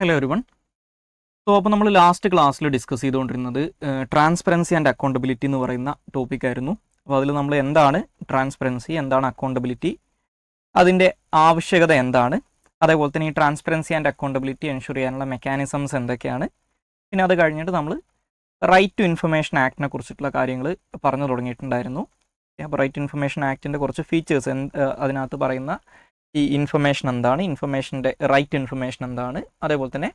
Hello everyone. അപ്പോൾ നമ്മൾ last ക്ലാസ്സിൽ ഡിസ്കസ് ചെയ്തുകൊണ്ടിരുന്നത് ട്രാൻസ്പെറൻസി ആൻഡ് അക്കൗണ്ടബിലിറ്റി എന്ന് പറയുന്ന ടോപ്പിക്കായിരുന്നു. അപ്പോൾ അതിൽ നമ്മൾ എന്താണ് ട്രാൻസ്പെറൻസി, എന്താണ് അക്കൗണ്ടബിലിറ്റി, അതിൻ്റെ ആവശ്യകത എന്താണ്, അതേപോലെ തന്നെ ഈ ട്രാൻസ്പെറൻസി ആൻഡ് അക്കൗണ്ടബിലിറ്റി എൻഷുർ ചെയ്യാനുള്ള മെക്കാനിസംസ് എന്തൊക്കെയാണ്, പിന്നെ അത് കഴിഞ്ഞിട്ട് നമ്മൾ റൈറ്റ് ടു ഇൻഫർമേഷൻ ആക്ടിനെ കുറിച്ചിട്ടുള്ള കാര്യങ്ങൾ പറഞ്ഞു തുടങ്ങിയിട്ടുണ്ടായിരുന്നു. അപ്പോൾ റൈറ്റ് ടു ഇൻഫർമേഷൻ ആക്ടിൻ്റെ കുറച്ച് ഫീച്ചേഴ്സ് അതിനകത്ത് പറയുന്ന ഈ ഇൻഫർമേഷൻ എന്താണ്, ഇൻഫർമേഷൻ്റെ റൈറ്റ് ഇൻഫർമേഷൻ എന്താണ്, അതേപോലെ തന്നെ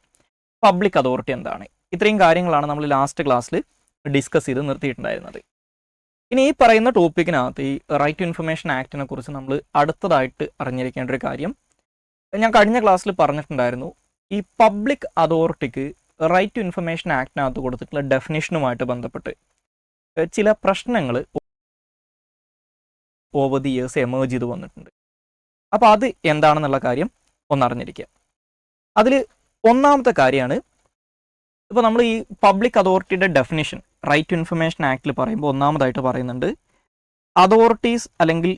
പബ്ലിക് അതോറിറ്റി എന്താണ്, ഇത്രയും കാര്യങ്ങളാണ് നമ്മൾ ലാസ്റ്റ് ക്ലാസ്സിൽ ഡിസ്കസ് ചെയ്ത് നിർത്തിയിട്ടുണ്ടായിരുന്നത്. ഇനി ഈ പറയുന്ന ടോപ്പിക്കിനകത്ത് ഈ റൈറ്റ് ടു ഇൻഫർമേഷൻ ആക്ടിനെ കുറിച്ച് നമ്മൾ അടുത്തതായിട്ട് അറിഞ്ഞിരിക്കേണ്ട ഒരു കാര്യം, ഞാൻ കഴിഞ്ഞ ക്ലാസ്സിൽ പറഞ്ഞിട്ടുണ്ടായിരുന്നു, ഈ പബ്ലിക് അതോറിറ്റിക്ക് റൈറ്റ് ടു ഇൻഫർമേഷൻ ആക്ടിനകത്ത് കൊടുത്തിട്ടുള്ള ഡെഫിനേഷനുമായിട്ട് ബന്ധപ്പെട്ട് ചില പ്രശ്നങ്ങൾ ഓവർ ദി ഇയേഴ്സ് എമേർജ് ചെയ്ത് വന്നിട്ടുണ്ട്. അപ്പോൾ അത് എന്താണെന്നുള്ള കാര്യം ഒന്നറിഞ്ഞിരിക്കുക. അതിൽ ഒന്നാമത്തെ കാര്യമാണ്, ഇപ്പോൾ നമ്മൾ ഈ പബ്ലിക് അതോറിറ്റിയുടെ ഡെഫിനിഷൻ റൈറ്റ് ടു ഇൻഫർമേഷൻ ആക്ടിൽ പറയുമ്പോൾ ഒന്നാമതായിട്ട് പറയുന്നുണ്ട്, അതോറിറ്റീസ് അല്ലെങ്കിൽ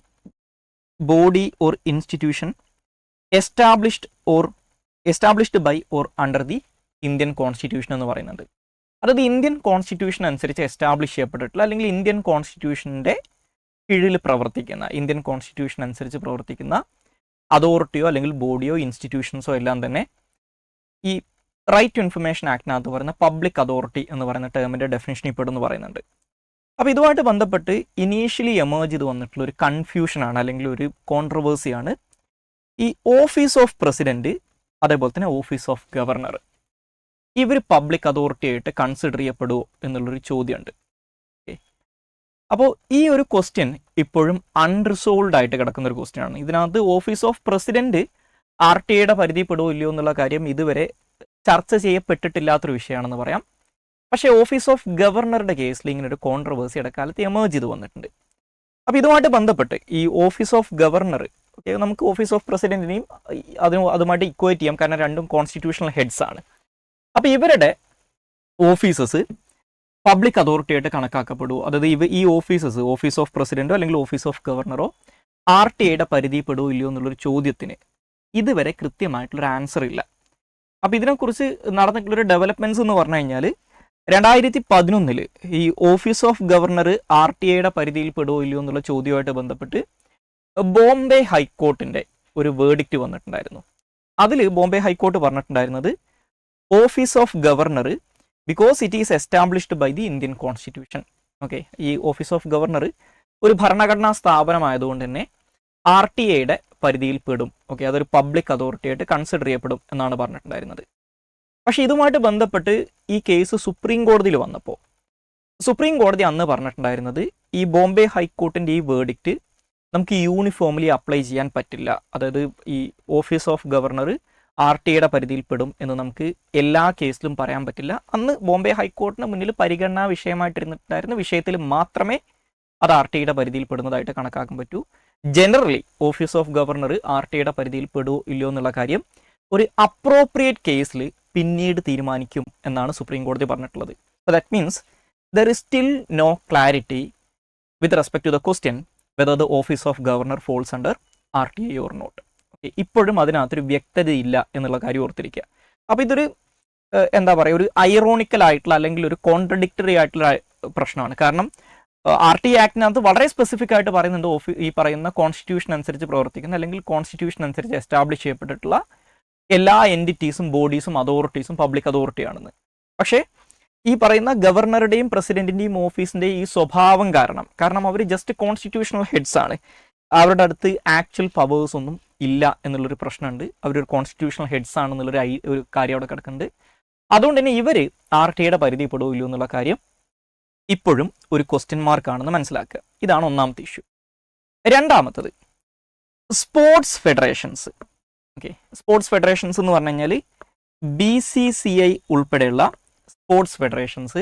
body or institution established by or under the Indian constitution എന്ന് പറയുന്നുണ്ട്. അതായത് ഇന്ത്യൻ കോൺസ്റ്റിറ്റ്യൂഷൻ അനുസരിച്ച് എസ്റ്റാബ്ലിഷ് ചെയ്യപ്പെട്ടിട്ടുള്ള അല്ലെങ്കിൽ ഇന്ത്യൻ കോൺസ്റ്റിറ്റ്യൂഷൻ്റെ കീഴിൽ പ്രവർത്തിക്കുന്ന, ഇന്ത്യൻ കോൺസ്റ്റിറ്റ്യൂഷൻ അനുസരിച്ച് പ്രവർത്തിക്കുന്ന അതോറിറ്റിയോ അല്ലെങ്കിൽ ബോഡിയോ ഇൻസ്റ്റിറ്റ്യൂഷൻസോ എല്ലാം തന്നെ ഈ റൈറ്റ് ടു ഇൻഫർമേഷൻ ആക്ടിനകത്ത് പറയുന്ന പബ്ലിക് അതോറിറ്റി എന്ന് പറയുന്ന ടേമിൻ്റെ ഡെഫിനിഷനിൽ പെടുമെന്ന് പറയുന്നുണ്ട്. അപ്പോൾ ഇതുമായിട്ട് ബന്ധപ്പെട്ട് ഇനീഷ്യലി എമേർജ് ചെയ്ത് വന്നിട്ടുള്ള ഒരു കൺഫ്യൂഷനാണ് അല്ലെങ്കിൽ ഒരു കോൺട്രവേഴ്സിയാണ് ഈ ഓഫീസ് ഓഫ് പ്രസിഡന്റ് അതേപോലെ തന്നെ ഓഫീസ് ഓഫ് ഗവർണർ, ഇവർ പബ്ലിക് അതോറിറ്റി ആയിട്ട് കൺസിഡർ ചെയ്യപ്പെടുമോ എന്നുള്ളൊരു ചോദ്യമുണ്ട്. അപ്പോൾ ഈ ഒരു ക്വസ്റ്റ്യൻ ഇപ്പോഴും അൺറിസോൾവ്ഡ് ആയിട്ട് കിടക്കുന്ന ഒരു ക്വസ്റ്റ്യൻ ആണ്. ഇതിനകത്ത് ഓഫീസ് ഓഫ് പ്രസിഡന്റ് RTA പരിധിപ്പെടുമോ ഇല്ലയോ എന്നുള്ള കാര്യം ഇതുവരെ ചർച്ച ചെയ്യപ്പെട്ടിട്ടില്ലാത്തൊരു വിഷയമാണെന്ന് പറയാം. പക്ഷേ ഓഫീസ് ഓഫ് ഗവർണറുടെ കേസിൽ ഇങ്ങനെ ഒരു കോൺട്രവേഴ്സി ഇടക്കാലത്ത് എമേർജ് ചെയ്ത് വന്നിട്ടുണ്ട്. അപ്പോൾ ഇതുമായിട്ട് ബന്ധപ്പെട്ട് ഈ ഓഫീസ് ഓഫ് ഗവർണർ, നമുക്ക് ഓഫീസ് ഓഫ് പ്രസിഡന്റിനെയും അതുമായിട്ട് ഇക്വേറ്റ് ചെയ്യാം, കാരണം രണ്ടും കോൺസ്റ്റിറ്റ്യൂഷണൽ ഹെഡ്സ് ആണ്. അപ്പോൾ ഇവരുടെ ഓഫീസസ് പബ്ലിക് അതോറിറ്റി ആയിട്ട് കണക്കാക്കപ്പെടുമോ, അതായത് ഈ ഓഫീസസ് ഓഫീസ് ഓഫ് പ്രസിഡന്റോ അല്ലെങ്കിൽ ഓഫീസ് ഓഫ് ഗവർണറോ RTA പരിധിപ്പെടുമോ ഇല്ലയോ എന്നുള്ളൊരു ചോദ്യത്തിന് ഇതുവരെ കൃത്യമായിട്ടുള്ളൊരു ആൻസർ ഇല്ല. അപ്പോൾ ഇതിനെക്കുറിച്ച് നടന്നിട്ടുള്ളൊരു ഡെവലപ്മെൻറ്റ്സ് എന്ന് പറഞ്ഞു കഴിഞ്ഞാൽ 2011 ഈ ഓഫീസ് ഓഫ് ഗവർണർ RTA പരിധിയിൽ പെടുമോ ഇല്ലയോ എന്നുള്ള ചോദ്യമായിട്ട് ബന്ധപ്പെട്ട് ബോംബെ ഹൈക്കോർട്ടിൻ്റെ ഒരു വേർഡിക്റ്റ് വന്നിട്ടുണ്ടായിരുന്നു. അതിൽ ബോംബെ ഹൈക്കോർട്ട് പറഞ്ഞിട്ടുണ്ടായിരുന്നത്, office of governor because it is established by the Indian constitution. Okay, ഈ ഓഫീസ് ഓഫ് ഗവർണർ ഒരു ഭരണഘടനാ സ്ഥാപനമായതുകൊണ്ട് തന്നെ RTA പരിധിയിൽ പെടും. ഓക്കെ, അതൊരു പബ്ലിക് അതോറിറ്റി ആയിട്ട് കൺസിഡർ ചെയ്യപ്പെടും എന്നാണ് പറഞ്ഞിട്ടുണ്ടായിരുന്നത്. പക്ഷേ ഇതുമായിട്ട് ബന്ധപ്പെട്ട് ഈ കേസ് സുപ്രീം കോടതിയിൽ വന്നപ്പോൾ സുപ്രീം കോടതി അന്ന് പറഞ്ഞിട്ടുണ്ടായിരുന്നത്, ഈ ബോംബെ ഹൈക്കോർട്ടിൻ്റെ ഈ വേർഡിക്റ്റ് നമുക്ക് യൂണിഫോംലി അപ്ലൈ ചെയ്യാൻ പറ്റില്ല. അതായത് ഈ ഓഫീസ് ഓഫ് ഗവർണർ RTA പരിധിയിൽ പെടും എന്ന് നമുക്ക് എല്ലാ കേസിലും പറയാൻ പറ്റില്ല. അന്ന് ബോംബെ ഹൈക്കോർട്ടിന് മുന്നിൽ പരിഗണനാ വിഷയമായിട്ടിരുന്നിട്ടുണ്ടായിരുന്ന വിഷയത്തിൽ മാത്രമേ അത് RTA പരിധിയിൽ പെടുന്നതായിട്ട് കണക്കാക്കാൻ പറ്റൂ. Generally office of governor RTA പരിധിയിൽ പെടുമോ ഇല്ലയോ എന്നുള്ള കാര്യം ഒരു അപ്രോപ്രിയേറ്റ് കേസിൽ പിന്നീട് തീരുമാനിക്കും എന്നാണ് സുപ്രീം കോടതി പറഞ്ഞിട്ടുള്ളത്. So that means there is still no clarity with respect to the question whether the office of governor falls under RTA or not. Okay, ഇപ്പോഴും അതിനകത്തൊരു വ്യക്തതയില്ല എന്നുള്ള കാര്യം ഓർത്തിരിക്കുക. അപ്പോൾ ഇതൊരു എന്താ പറയുക, ഒരു ഐറോണിക്കൽ ആയിട്ടുള്ള അല്ലെങ്കിൽ ഒരു കോൺട്രഡിക്ടറി ആയിട്ടുള്ള പ്രശ്നമാണ്. കാരണം RTA ആക്ടിനകത്ത് വളരെ സ്പെസിഫിക് ആയിട്ട് പറയുന്നുണ്ട്, ഈ പറയുന്ന കോൺസ്റ്റിറ്റ്യൂഷൻ അനുസരിച്ച് പ്രവർത്തിക്കുന്ന അല്ലെങ്കിൽ കോൺസ്റ്റിറ്റ്യൂഷൻ അനുസരിച്ച് എസ്റ്റാബ്ലിഷ് ചെയ്യപ്പെട്ടിട്ടുള്ള എല്ലാ എൻറ്റിറ്റീസും ബോഡീസും അതോറിറ്റീസും പബ്ലിക് അതോറിറ്റി ആണെന്ന്. പക്ഷേ ഈ പറയുന്ന ഗവർണറുടെയും പ്രസിഡന്റിൻ്റെയും ഓഫീസിൻ്റെയും ഈ സ്വഭാവം കാരണം അവർ ജസ്റ്റ് കോൺസ്റ്റിറ്റ്യൂഷണൽ ഹെഡ്സ് ആണ്, അവരുടെ അടുത്ത് ആക്ച്വൽ പവേഴ്സ് ഒന്നും ഇല്ല എന്നുള്ളൊരു പ്രശ്നമുണ്ട്. അവരൊരു കോൺസ്റ്റിറ്റ്യൂഷണൽ ഹെഡ്സ് ആണെന്നുള്ളൊരു കാര്യം അവിടെ കിടക്കുന്നുണ്ട്. അതുകൊണ്ട് തന്നെ ഇവർ RTA പരിധി പെടുമോ ഇല്ലയോ എന്നുള്ള കാര്യം ഇപ്പോഴും ഒരു ക്വസ്റ്റ്യൻ മാർക്കാണെന്ന് മനസ്സിലാക്കുക. ഇതാണ് ഒന്നാമത്തെ ഇഷ്യൂ. രണ്ടാമത്തത് sports federations. Okay, sports federations എന്ന് പറഞ്ഞു കഴിഞ്ഞാൽ BCCI ഉൾപ്പെടെയുള്ള സ്പോർട്സ് ഫെഡറേഷൻസ്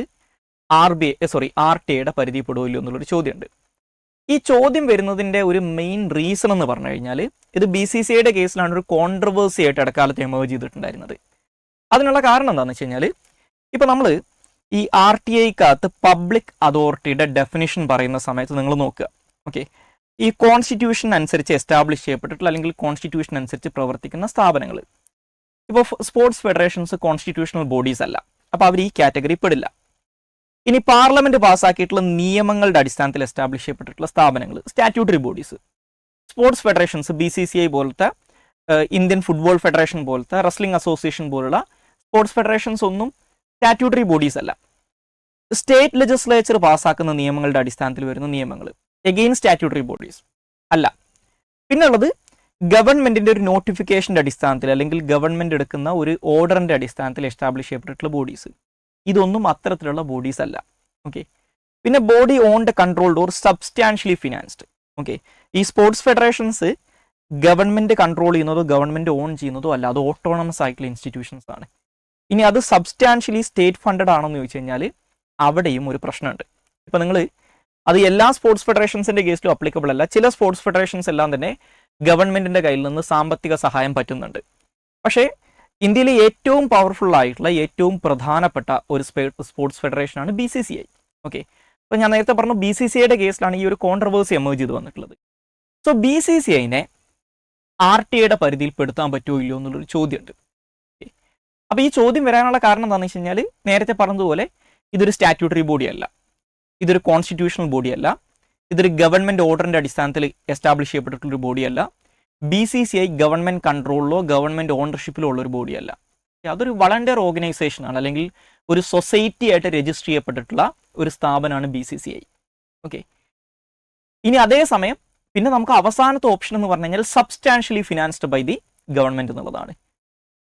RTA പരിധി പെടുമോ ഇല്ലയോ എന്നുള്ളൊരു ചോദ്യമുണ്ട്. ഈ ചോദ്യം വരുന്നതിൻ്റെ ഒരു മെയിൻ റീസൺ എന്ന് പറഞ്ഞു കഴിഞ്ഞാൽ, ഇത് BCCIയുടെ കേസിലാണ് ഒരു കോൺട്രവേഴ്സി ആയിട്ട് ഇടക്കാലത്ത് എമേർജ് ചെയ്തിട്ടുണ്ടായിരുന്നത്. അതിനുള്ള കാരണം എന്താണെന്ന് വെച്ച് കഴിഞ്ഞാൽ, ഇപ്പോൾ നമ്മൾ ഈ RTAക്കകത്ത് പബ്ലിക് അതോറിറ്റിയുടെ ഡെഫിനിഷൻ പറയുന്ന സമയത്ത് നിങ്ങൾ നോക്കുക. ഓക്കെ, ഈ കോൺസ്റ്റിറ്റ്യൂഷൻ അനുസരിച്ച് എസ്റ്റാബ്ലിഷ് ചെയ്യപ്പെട്ടിട്ടുള്ള അല്ലെങ്കിൽ കോൺസ്റ്റിറ്റ്യൂഷൻ അനുസരിച്ച് പ്രവർത്തിക്കുന്ന സ്ഥാപനങ്ങൾ, ഇപ്പോൾ സ്പോർട്സ് ഫെഡറേഷൻസ് കോൺസ്റ്റിറ്റ്യൂഷണൽ ബോഡീസ് അല്ല, അപ്പോൾ അവർ ഈ കാറ്റഗറി പെടില്ല. ഇനി പാർലമെന്റ് പാസ്സാക്കിയിട്ടുള്ള നിയമങ്ങളുടെ അടിസ്ഥാനത്തിൽ എസ്റ്റാബ്ലിഷ് ചെയ്യപ്പെട്ടിട്ടുള്ള സ്ഥാപനങ്ങൾ statutory bodies, sports federations BCCI പോലത്തെ, ഇന്ത്യൻ ഫുട്ബോൾ ഫെഡറേഷൻ പോലത്തെ, റെസ്ലിംഗ് അസോസിയേഷൻ പോലുള്ള സ്പോർട്സ് ഫെഡറേഷൻസ് ഒന്നും സ്റ്റാറ്റ്യൂട്ടറി ബോഡീസ് അല്ല. സ്റ്റേറ്റ് ലെജിസ്ലേച്ചർ പാസ്സാക്കുന്ന നിയമങ്ങളുടെ അടിസ്ഥാനത്തിൽ വരുന്ന നിയമങ്ങൾ എഗെയിൻ സ്റ്റാറ്റ്യൂട്ടറി ബോഡീസ് അല്ല. പിന്നെ ഉള്ളത് ഗവൺമെന്റിന്റെ ഒരു നോട്ടിഫിക്കേഷന്റെ അടിസ്ഥാനത്തിൽ അല്ലെങ്കിൽ ഗവൺമെന്റ് എടുക്കുന്ന ഒരു ഓർഡറിന്റെ അടിസ്ഥാനത്തിൽ എസ്റ്റാബ്ലിഷ് ചെയ്യപ്പെട്ടിട്ടുള്ള ബോഡീസ്, ഇതൊന്നും അത്തരത്തിലുള്ള ബോഡീസ് അല്ല. ഓക്കെ. പിന്നെ body owned controlled or substantially financed. Okay. ഈ സ്പോർട്സ് ഫെഡറേഷൻസ് ഗവൺമെന്റ് കൺട്രോൾ ചെയ്യുന്നതോ ഗവൺമെന്റ് ഓൺ ചെയ്യുന്നതോ അല്ല, അത് ഓട്ടോണമസ് ആയിട്ടുള്ള ഇൻസ്റ്റിറ്റ്യൂഷൻസ് ആണ്. ഇനി അത് സബ്സ്റ്റാൻഷ്യലി സ്റ്റേറ്റ് ഫണ്ടഡ് ആണോ എന്ന് ചോദിച്ചു കഴിഞ്ഞാൽ അവിടെയും ഒരു പ്രശ്നമുണ്ട്. ഇപ്പം നിങ്ങൾ അത് എല്ലാ സ്പോർട്സ് ഫെഡറേഷൻസിന്റെ കേസിലും അപ്ലിക്കബിൾ അല്ല. ചില സ്പോർട്സ് ഫെഡറേഷൻസ് എല്ലാം തന്നെ ഗവൺമെന്റിന്റെ കയ്യിൽ നിന്ന് സാമ്പത്തിക സഹായം പറ്റുന്നുണ്ട്. പക്ഷേ ഇന്ത്യയിലെ ഏറ്റവും പവർഫുൾ ആയിട്ടുള്ള ഏറ്റവും പ്രധാനപ്പെട്ട ഒരു സ്പോർട്സ് ഫെഡറേഷനാണ് BCCI. ഓക്കെ. അപ്പോൾ ഞാൻ നേരത്തെ പറഞ്ഞു BCCIയുടെ കേസിലാണ് ഈ ഒരു കോൺട്രവേഴ്സി എമേർജ് ചെയ്ത് വന്നിട്ടുള്ളത്. സോ BCCIനെ RTIയുടെ പരിധിയിൽ പെടുത്താൻ പറ്റുമോ ഇല്ലയോ എന്നുള്ളൊരു ചോദ്യമുണ്ട്. അപ്പോൾ ഈ ചോദ്യം വരാനുള്ള കാരണം എന്താണെന്ന് വെച്ച് കഴിഞ്ഞാൽ നേരത്തെ പറഞ്ഞതുപോലെ ഇതൊരു സ്റ്റാറ്റ്യൂട്ടറി ബോഡി അല്ല, ഇതൊരു കോൺസ്റ്റിറ്റ്യൂഷണൽ ബോഡി അല്ല, ഇതൊരു ഗവൺമെന്റ് ഓർഡറിന്റെ അടിസ്ഥാനത്തിൽ എസ്റ്റാബ്ലിഷ് ചെയ്യപ്പെട്ടിട്ടുള്ളൊരു ബോഡിയല്ല. BCCI ഗവൺമെന്റ് കൺട്രോളിലോ ഗവൺമെന്റ് ഓണർഷിപ്പിലോ ഉള്ള ഒരു ബോഡിയല്ല. അതൊരു വളണ്ടിയർ ഓർഗനൈസേഷൻ ആണ്, അല്ലെങ്കിൽ ഒരു സൊസൈറ്റി ആയിട്ട് രജിസ്റ്റർ ചെയ്യപ്പെട്ടിട്ടുള്ള ഒരു സ്ഥാപനമാണ് BCCI. ഓക്കെ. ഇനി അതേസമയം പിന്നെ നമുക്ക് അവസാനത്തെ ഓപ്ഷൻ എന്ന് പറഞ്ഞു കഴിഞ്ഞാൽ substantially financed by the government എന്നുള്ളതാണ്.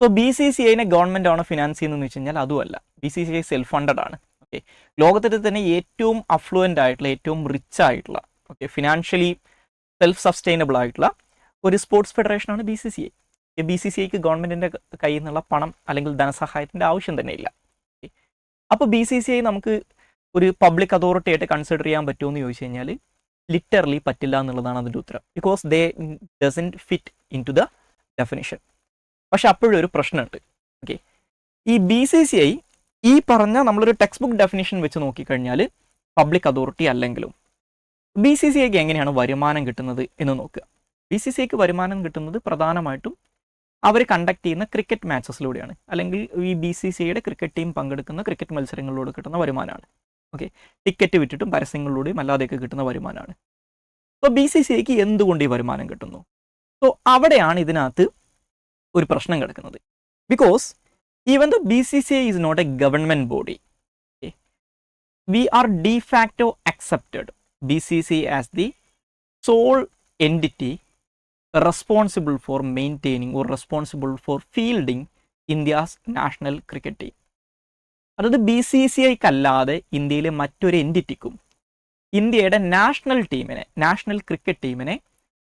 സോ BCCIനെ ഗവൺമെന്റ് ആണോ ഫിനാൻസ് ചെയ്യുന്നതെന്ന് വെച്ച് കഴിഞ്ഞാൽ അതുമല്ല. BCCI സെൽഫ് ഫണ്ടഡ് ആണ്. ഓക്കെ. ലോകത്തിലെ തന്നെ ഏറ്റവും അഫ്ലുവൻ്റ് ആയിട്ടുള്ള ഏറ്റവും റിച്ച് ആയിട്ടുള്ള ഫിനാൻഷ്യലി സെൽഫ് സസ്റ്റൈനബിൾ ആയിട്ടുള്ള ഒരു സ്പോർട്സ് ഫെഡറേഷനാണ് BCCI. BCCIക്ക് ഗവൺമെന്റിന്റെ കയ്യിൽ നിന്നുള്ള പണം അല്ലെങ്കിൽ ധനസഹായത്തിന്റെ ആവശ്യം തന്നെ ഇല്ല. അപ്പോൾ BCCI നമുക്ക് ഒരു പബ്ലിക് അതോറിറ്റി ആയിട്ട് കൺസിഡർ ചെയ്യാൻ പറ്റുമോ എന്ന് ചോദിച്ചു കഴിഞ്ഞാൽ ലിറ്ററലി പറ്റില്ല എന്നുള്ളതാണ് അതിൻ്റെ ഉത്തരം. Because they doesn't fit into the definition. പക്ഷെ അപ്പോഴും ഒരു പ്രശ്നമുണ്ട്. ഓക്കെ. ഈ BCCI ഈ പറഞ്ഞ നമ്മളൊരു ടെക്സ്റ്റ് ബുക്ക് ഡെഫിനിഷൻ വെച്ച് നോക്കിക്കഴിഞ്ഞാൽ പബ്ലിക് അതോറിറ്റി അല്ലെങ്കിലും BCCIക്ക് എങ്ങനെയാണ് വരുമാനം കിട്ടുന്നത് എന്ന് നോക്കുക. BCCIക്ക് വരുമാനം കിട്ടുന്നത് പ്രധാനമായിട്ടും അവർ കണ്ടക്ട് ചെയ്യുന്ന ക്രിക്കറ്റ് മാച്ചസിലൂടെയാണ്, അല്ലെങ്കിൽ ഈ BCCIയുടെ ക്രിക്കറ്റ് ടീം പങ്കെടുക്കുന്ന ക്രിക്കറ്റ് മത്സരങ്ങളിലൂടെ കിട്ടുന്ന വരുമാനമാണ്. ഓക്കെ. ടിക്കറ്റ് വിറ്റിട്ടും പരസ്യങ്ങളിലൂടെയും അല്ലാതെയൊക്കെ കിട്ടുന്ന വരുമാനമാണ്. അപ്പോൾ BCCIക്ക് എന്തുകൊണ്ട് ഈ വരുമാനം കിട്ടുന്നു? സോ അവിടെയാണ് ഇതിനകത്ത് ഒരു പ്രശ്നം കിടക്കുന്നത്. Because even the BCCI is not a government body, we are de facto accepted BCCI as the sole entity responsible for maintaining or responsible for fielding India's national cricket team. അതായത് BCCIക്കല്ലാതെ ഇന്ത്യയിലെ മറ്റൊരു എൻറ്റിറ്റിക്കും ഇന്ത്യയുടെ national ടീമിനെ, national cricket ടീമിനെ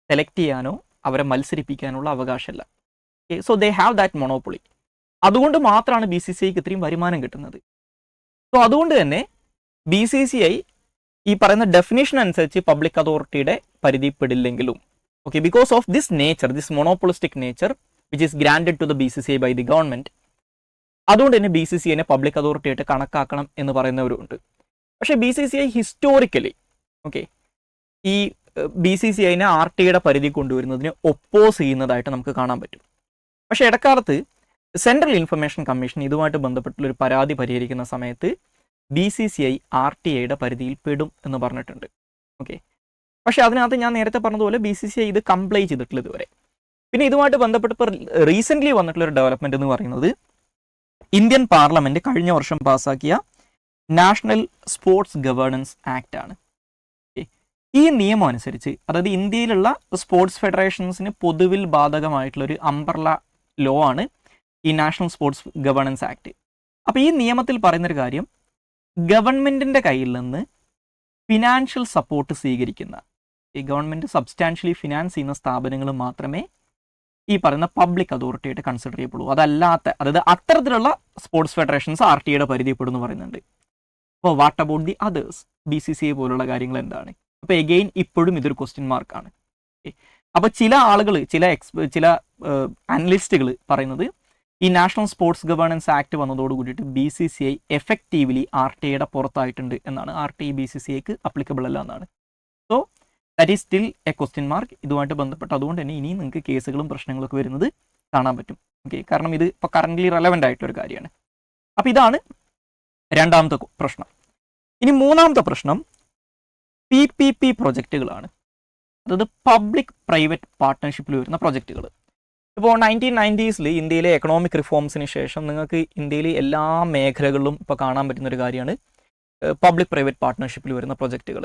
select ചെയ്യാനോ അവരെ മത്സരിപ്പിക്കാനുള്ള അവകാശമില്ല. So they have that monopoly. അതുകൊണ്ട് മാത്രമാണ് BCCIക്ക് ഇത്രയും വരുമാനം കിട്ടുന്നത്. സോ അതുകൊണ്ട് തന്നെ BCCI ഈ പറയുന്ന ഡെഫിനേഷൻ അനുസരിച്ച് പബ്ലിക് അതോറിറ്റിയുടെ പരിധിപ്പെടില്ലെങ്കിലും, okay, because of this nature, this monopolistic nature which is granted to the BCCI by the government, അതുകൊണ്ട് തന്നെ BCCIനെ പബ്ലിക് അതോറിറ്റി ആയിട്ട് കണക്കാക്കണം എന്ന് പറയുന്നവരുണ്ട്. പക്ഷേ BCCI ഹിസ്റ്റോറിക്കലി ഈ BCCIനെ RTIയുടെ പരിധി കൊണ്ടുവരുന്നതിന് ഒപ്പോസ് ചെയ്യുന്നതായിട്ട് നമുക്ക് കാണാൻ പറ്റും. പക്ഷേ ഇടക്കാലത്ത് സെൻട്രൽ ഇൻഫർമേഷൻ കമ്മീഷൻ ഇതുമായിട്ട് ബന്ധപ്പെട്ടുള്ള ഒരു പരാതി പരിഹരിക്കുന്ന സമയത്ത് BCCI RTIയുടെ പരിധിയിൽ പെടും എന്ന് പറഞ്ഞിട്ടുണ്ട്. ഓക്കെ. പക്ഷേ അതിനകത്ത് ഞാൻ നേരത്തെ പറഞ്ഞതുപോലെ BCCI ഇത് കംപ്ലൈ ചെയ്തിട്ടുള്ള ഇതുവരെ. പിന്നെ ഇതുമായിട്ട് ബന്ധപ്പെട്ട് ഇപ്പോൾ റീസെൻ്റ്ലി വന്നിട്ടുള്ള ഒരു ഡെവലപ്മെൻറ്റ് എന്ന് പറയുന്നത് ഇന്ത്യൻ പാർലമെൻറ്റ് കഴിഞ്ഞ വർഷം പാസ്സാക്കിയ നാഷണൽ സ്പോർട്സ് ഗവേണൻസ് ആക്ട് ആണ്. ഈ നിയമം അനുസരിച്ച്, അതായത് ഇന്ത്യയിലുള്ള സ്പോർട്സ് ഫെഡറേഷൻസിന് പൊതുവിൽ ബാധകമായിട്ടുള്ളൊരു അംബ്രല്ല ലോ ആണ് ഈ നാഷണൽ സ്പോർട്സ് ഗവേണൻസ് ആക്ട്. അപ്പോൾ ഈ നിയമത്തിൽ പറയുന്നൊരു കാര്യം, ഗവൺമെൻറ്റിൻ്റെ കയ്യിൽ നിന്ന് ഫിനാൻഷ്യൽ സപ്പോർട്ട് സ്വീകരിക്കുന്ന, ഈ ഗവൺമെൻറ് സബ്സ്റ്റാൻഷ്യലി ഫിനാൻസ് ചെയ്യുന്ന സ്ഥാപനങ്ങൾ മാത്രമേ ഈ പറയുന്ന പബ്ലിക് അതോറിറ്റി ആയിട്ട് കൺസിഡർ ചെയ്യപ്പെടുള്ളൂ. അതല്ലാത്ത, അതായത് അത്തരത്തിലുള്ള സ്പോർട്സ് ഫെഡറേഷൻസ് RTIയുടെ പരിധിപ്പെടുന്നു പറയുന്നുണ്ട്. അപ്പോൾ what about the others? BCCI പോലുള്ള കാര്യങ്ങൾ എന്താണ്? അപ്പോൾ എഗെയിൻ ഇപ്പോഴും ഇതൊരു ക്വസ്റ്റ്യൻ മാർക്കാണ്. അപ്പോൾ ചില ആളുകൾ, ചില അനലിസ്റ്റുകൾ പറയുന്നത് ഈ നാഷണൽ സ്പോർട്സ് ഗവേണൻസ് ആക്ട് വന്നതോട് കൂടിയിട്ട് BCCI എഫക്റ്റീവ്ലി RTIയുടെ പുറത്തായിട്ടുണ്ട് എന്നാണ്. RTI BCCIക്ക് അപ്ലിക്കബിൾ അല്ല എന്നാണ്. So that is still A question mark ഇതുമായിട്ട് ബന്ധപ്പെട്ട്. അതുകൊണ്ട് തന്നെ ഇനിയും നിങ്ങൾക്ക് കേസുകളും പ്രശ്നങ്ങളൊക്കെ വരുന്നത് കാണാൻ പറ്റും. ഓക്കെ, കാരണം ഇത് ഇപ്പോൾ കറൻ്റ്ലി റെലവൻ്റ് ആയിട്ടൊരു കാര്യമാണ്. അപ്പോൾ ഇതാണ് രണ്ടാമത്തെ പ്രശ്നം. ഇനി മൂന്നാമത്തെ പ്രശ്നം PPP പ്രൊജക്റ്റുകളാണ്. അതായത് പബ്ലിക് പ്രൈവറ്റ് പാർട്ട്ണർഷിപ്പിൽ വരുന്ന പ്രൊജക്റ്റുകൾ. ഇപ്പോൾ 1990s ഇന്ത്യയിലെ എക്കണോമിക് റിഫോംസിന് ശേഷം നിങ്ങൾക്ക് ഇന്ത്യയിൽ എല്ലാ മേഖലകളിലും ഇപ്പോൾ കാണാൻ പറ്റുന്ന ഒരു കാര്യമാണ് പബ്ലിക് പ്രൈവറ്റ് പാർട്ട്ണർഷിപ്പിൽ വരുന്ന പ്രൊജക്റ്റുകൾ.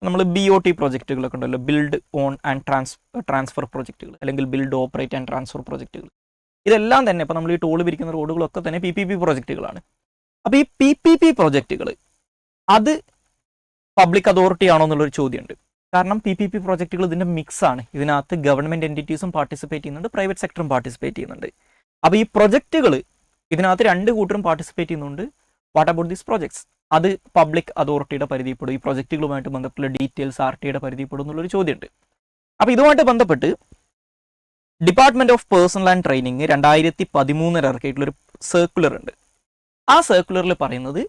നമ്മൾ BOT പ്രൊജക്റ്റുകളൊക്കെ ഉണ്ടല്ലോ, ബിൽഡ് ഓൺ ആൻഡ് ട്രാൻസ്ഫർ പ്രൊജക്റ്റുകൾ, അല്ലെങ്കിൽ ബിൽഡ് ഓപ്പറേറ്റ് ആൻഡ് ട്രാൻസ്ഫർ പ്രൊജക്റ്റുകൾ. ഇതെല്ലാം തന്നെ ഇപ്പോൾ നമ്മൾ ഈ ടോൾ പിരിക്കുന്ന റോഡുകളൊക്കെ തന്നെ PPP പ്രൊജക്റ്റുകളാണ്. അപ്പോൾ ഈ PPP പ്രൊജക്റ്റുകൾ അത് പബ്ലിക് അതോറിറ്റി ആണോ എന്നുള്ളൊരു ചോദ്യമുണ്ട്. കാരണം PPP പ്രൊജക്റ്റുകൾ ഇതിൻ്റെ മിക്സാണ്. ഇതിനകത്ത് ഗവൺമെൻറ് എൻറ്റിറ്റീസും പാർട്ടിസിപ്പേറ്റ് ചെയ്യുന്നുണ്ട്, പ്രൈവറ്റ് സെക്ടറും പാർട്ടിസിപ്പേറ്റ് ചെയ്യുന്നുണ്ട്. അപ്പോൾ ഈ പ്രൊജക്റ്റുകൾ ഇതിനകത്ത് രണ്ട് കൂട്ടരും പാർട്ടിസിപ്പേറ്റ് ചെയ്യുന്നുണ്ട്. What about these projects? അത് പബ്ലിക് അതോറിറ്റിയുടെ പരിധിപ്പെടും. ഈ പ്രൊജക്റ്റുകളുമായിട്ട് ബന്ധപ്പെട്ടുള്ള ഡീറ്റെയിൽസ് RTIയുടെ പരിധിപ്പെടും എന്നുള്ളൊരു ചോദ്യമുണ്ട്. അപ്പോൾ ഇതുമായിട്ട് ബന്ധപ്പെട്ട് department of personnel and training 2013 ഇറക്കിയിട്ടുള്ളൊരു സർക്കുലർ ഉണ്ട്. ആ സർക്കുലറിൽ പറയുന്നത്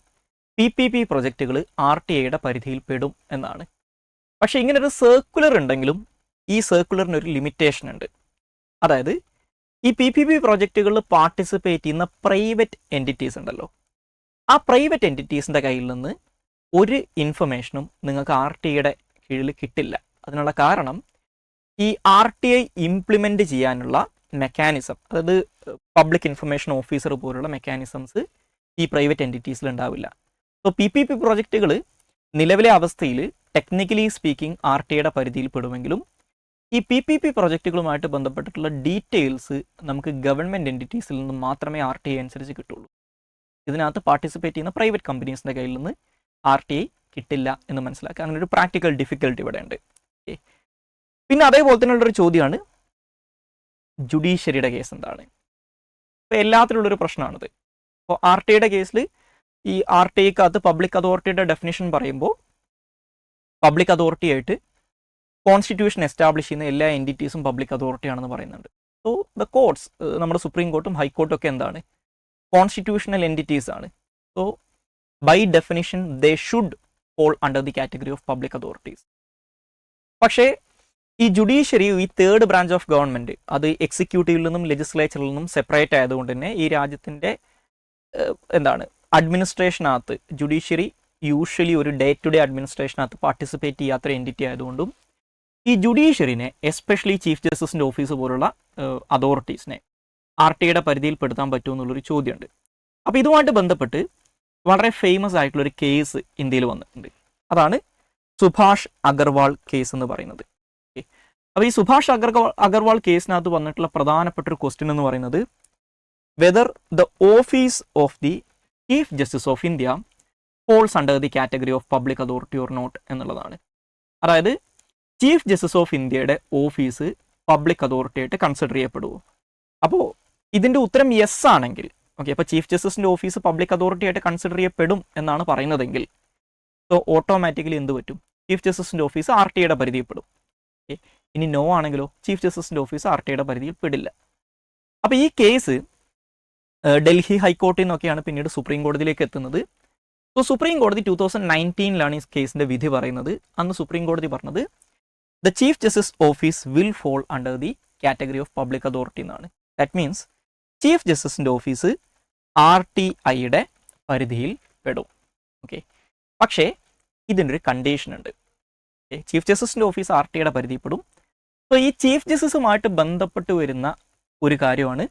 PPP പ്രൊജക്റ്റുകൾ RTIയുടെ പരിധിയിൽ പെടും എന്നാണ്. പക്ഷേ ഇങ്ങനൊരു സർക്കുലർ ഉണ്ടെങ്കിലും ഈ സർക്കുലറിനൊരു ലിമിറ്റേഷൻ ഉണ്ട്. അതായത് ഈ PPP പ്രൊജക്റ്റുകളിൽ പാർട്ടിസിപ്പേറ്റ് ചെയ്യുന്ന പ്രൈവറ്റ് എൻറ്റിറ്റീസ് ഉണ്ടല്ലോ, ആ പ്രൈവറ്റ് എൻറ്റിറ്റീസിൻ്റെ കയ്യിൽ നിന്ന് ഒരു ഇൻഫർമേഷനും നിങ്ങൾക്ക് RTIയുടെ കീഴിൽ കിട്ടില്ല. അതിനുള്ള കാരണം ഈ RTI ഇംപ്ലിമെൻ്റ് ചെയ്യാനുള്ള മെക്കാനിസം, അതായത് പബ്ലിക് ഇൻഫർമേഷൻ ഓഫീസർ പോലുള്ള മെക്കാനിസംസ് ഈ പ്രൈവറ്റ് എൻറ്റിറ്റീസിൽ ഉണ്ടാവില്ല. സോ PPP പ്രൊജക്റ്റുകൾ നിലവിലെ അവസ്ഥയിൽ ടെക്നിക്കലി സ്പീക്കിംഗ് RTIയുടെ പരിധിയിൽ പെടുമെങ്കിലും ഈ PPP പ്രൊജക്റ്റുകളുമായിട്ട് ബന്ധപ്പെട്ടിട്ടുള്ള ഡീറ്റെയിൽസ് നമുക്ക് ഗവൺമെൻറ് എൻറ്റിറ്റീസിൽ നിന്ന് മാത്രമേ RTI അനുസരിച്ച് കിട്ടുള്ളൂ. ഇതിനകത്ത് പാർട്ടിസിപ്പേറ്റ് ചെയ്യുന്ന പ്രൈവറ്റ് കമ്പനീസിൻ്റെ കയ്യിൽ നിന്ന് RTI കിട്ടില്ല എന്ന് മനസ്സിലാക്കുക. അങ്ങനെ ഒരു പ്രാക്ടിക്കൽ ഡിഫിക്കൽട്ടി ഇവിടെ ഉണ്ട്. പിന്നെ അതേപോലെ തന്നെയുള്ളൊരു ചോദ്യമാണ് ജുഡീഷ്യറിയുടെ കേസ് എന്താണ്. ഇപ്പോൾ എല്ലാത്തിലുള്ളൊരു പ്രശ്നമാണിത്. അപ്പോൾ RTIയുടെ കേസിൽ ഈ RTIക്കകത്ത് പബ്ലിക് അതോറിറ്റിയുടെ ഡെഫിനിഷൻ പറയുമ്പോൾ പബ്ലിക് അതോറിറ്റി ആയിട്ട് കോൺസ്റ്റിറ്റ്യൂഷൻ എസ്റ്റാബ്ലിഷ് ചെയ്യുന്ന എല്ലാ എൻറ്റിറ്റീസും പബ്ലിക് അതോറിറ്റി ആണെന്ന് പറയുന്നുണ്ട്. സോ ദ കോർട്സ്, നമ്മുടെ സുപ്രീം കോർട്ടും ഹൈക്കോർട്ടും ഒക്കെ എന്താണ്, കോൺസ്റ്റിറ്റ്യൂഷണൽ എൻറ്റിറ്റീസ് ആണ്. So by definition they should fall under the category of public authorities. പക്ഷേ ഈ ജുഡീഷ്യറി, ഈ തേർഡ് ബ്രാഞ്ച് ഓഫ് ഗവൺമെൻറ്, അത് എക്സിക്യൂട്ടീവിൽ നിന്നും ലെജിസ്ലേച്ചറിൽ നിന്നും സെപ്പറേറ്റ് ആയതുകൊണ്ട് തന്നെ ഈ രാജ്യത്തിൻ്റെ അഡ്മിനിസ്ട്രേഷനകത്ത് ജുഡീഷ്യറി യൂഷ്വലി ഒരു ഡേ ടു ഡേ അഡ്മിനിസ്ട്രേഷനകത്ത് പാർട്ടിസിപ്പേറ്റ് ചെയ്യാത്തൊരു എൻറ്റിറ്റി ആയതുകൊണ്ടും ഈ ജുഡീഷ്യറിനെ, എസ്പെഷ്യലി ചീഫ് ജസ്റ്റിസിൻ്റെ ഓഫീസ് പോലുള്ള അതോറിറ്റീസിനെ RTIയുടെ പരിധിയിൽപ്പെടുത്താൻ പറ്റുമെന്നുള്ളൊരു ചോദ്യമുണ്ട്. അപ്പോൾ ഇതുമായിട്ട് ബന്ധപ്പെട്ട് വളരെ ഫേമസ് ആയിട്ടുള്ളൊരു കേസ് ഇന്ത്യയിൽ വന്നിട്ടുണ്ട്. അതാണ് സുഭാഷ് അഗർവാൾ കേസ് എന്ന് പറയുന്നത്. അപ്പോൾ ഈ സുഭാഷ് അഗർവാൾ കേസിനകത്ത് വന്നിട്ടുള്ള പ്രധാനപ്പെട്ടൊരു ക്വസ്റ്റ്യൻ എന്ന് പറയുന്നത് whether the office of the chief justice of India falls under the category of public authority or not എന്നുള്ളതാണ്. അതായത് ചീഫ് ജസ്റ്റിസ് ഓഫ് ഇന്ത്യയുടെ ഓഫീസ് പബ്ലിക് അതോറിറ്റി ആയിട്ട് കൺസിഡർ ചെയ്യപ്പെടുമോ? അപ്പോൾ ഇതിൻ്റെ ഉത്തരം യെസ് ആണെങ്കിൽ, ഓക്കെ, അപ്പോൾ ചീഫ് ജസ്റ്റിസിൻ്റെ ഓഫീസ് പബ്ലിക് അതോറിറ്റി ആയിട്ട് കൺസിഡർ ചെയ്യപ്പെടും എന്നാണ് പറയുന്നതെങ്കിൽ സോ ഓട്ടോമാറ്റിക്കലി എന്ത് പറ്റും? ചീഫ് ജസ്റ്റിസിൻ്റെ ഓഫീസ് RTIയുടെ പരിധിയിൽപ്പെടും. ഓക്കെ, ഇനി നോ ആണെങ്കിലോ ചീഫ് ജസ്റ്റിസിൻ്റെ ഓഫീസ് RTIയുടെ പരിധിയിൽ പെടില്ല. അപ്പോൾ ഈ കേസ് ഡൽഹി ഹൈക്കോർട്ടിൽ നിന്നൊക്കെയാണ് പിന്നീട് സുപ്രീം കോടതിയിലേക്ക് എത്തുന്നത്. സോ സുപ്രീം കോടതി 2019 ഈ കേസിൻ്റെ വിധി പറയുന്നത്. അന്ന് സുപ്രീം കോടതി പറഞ്ഞത് the chief justice office will fall under the category of public authority എന്നാണ്. ദാറ്റ് മീൻസ് ചീഫ് ജസ്റ്റിസിൻ്റെ ഓഫീസ് RTIയുടെ പരിധിയിൽ പെടും. ഓക്കെ, പക്ഷേ ഇതിനൊരു കണ്ടീഷൻ ഉണ്ട്. ചീഫ് ജസ്റ്റിസിൻ്റെ ഓഫീസ് RTIയുടെ പരിധിയിൽപ്പെടും. സോ ഈ ചീഫ് ജസ്റ്റിസുമായിട്ട് ബന്ധപ്പെട്ട് വരുന്ന ഒരു കാര്യമാണ്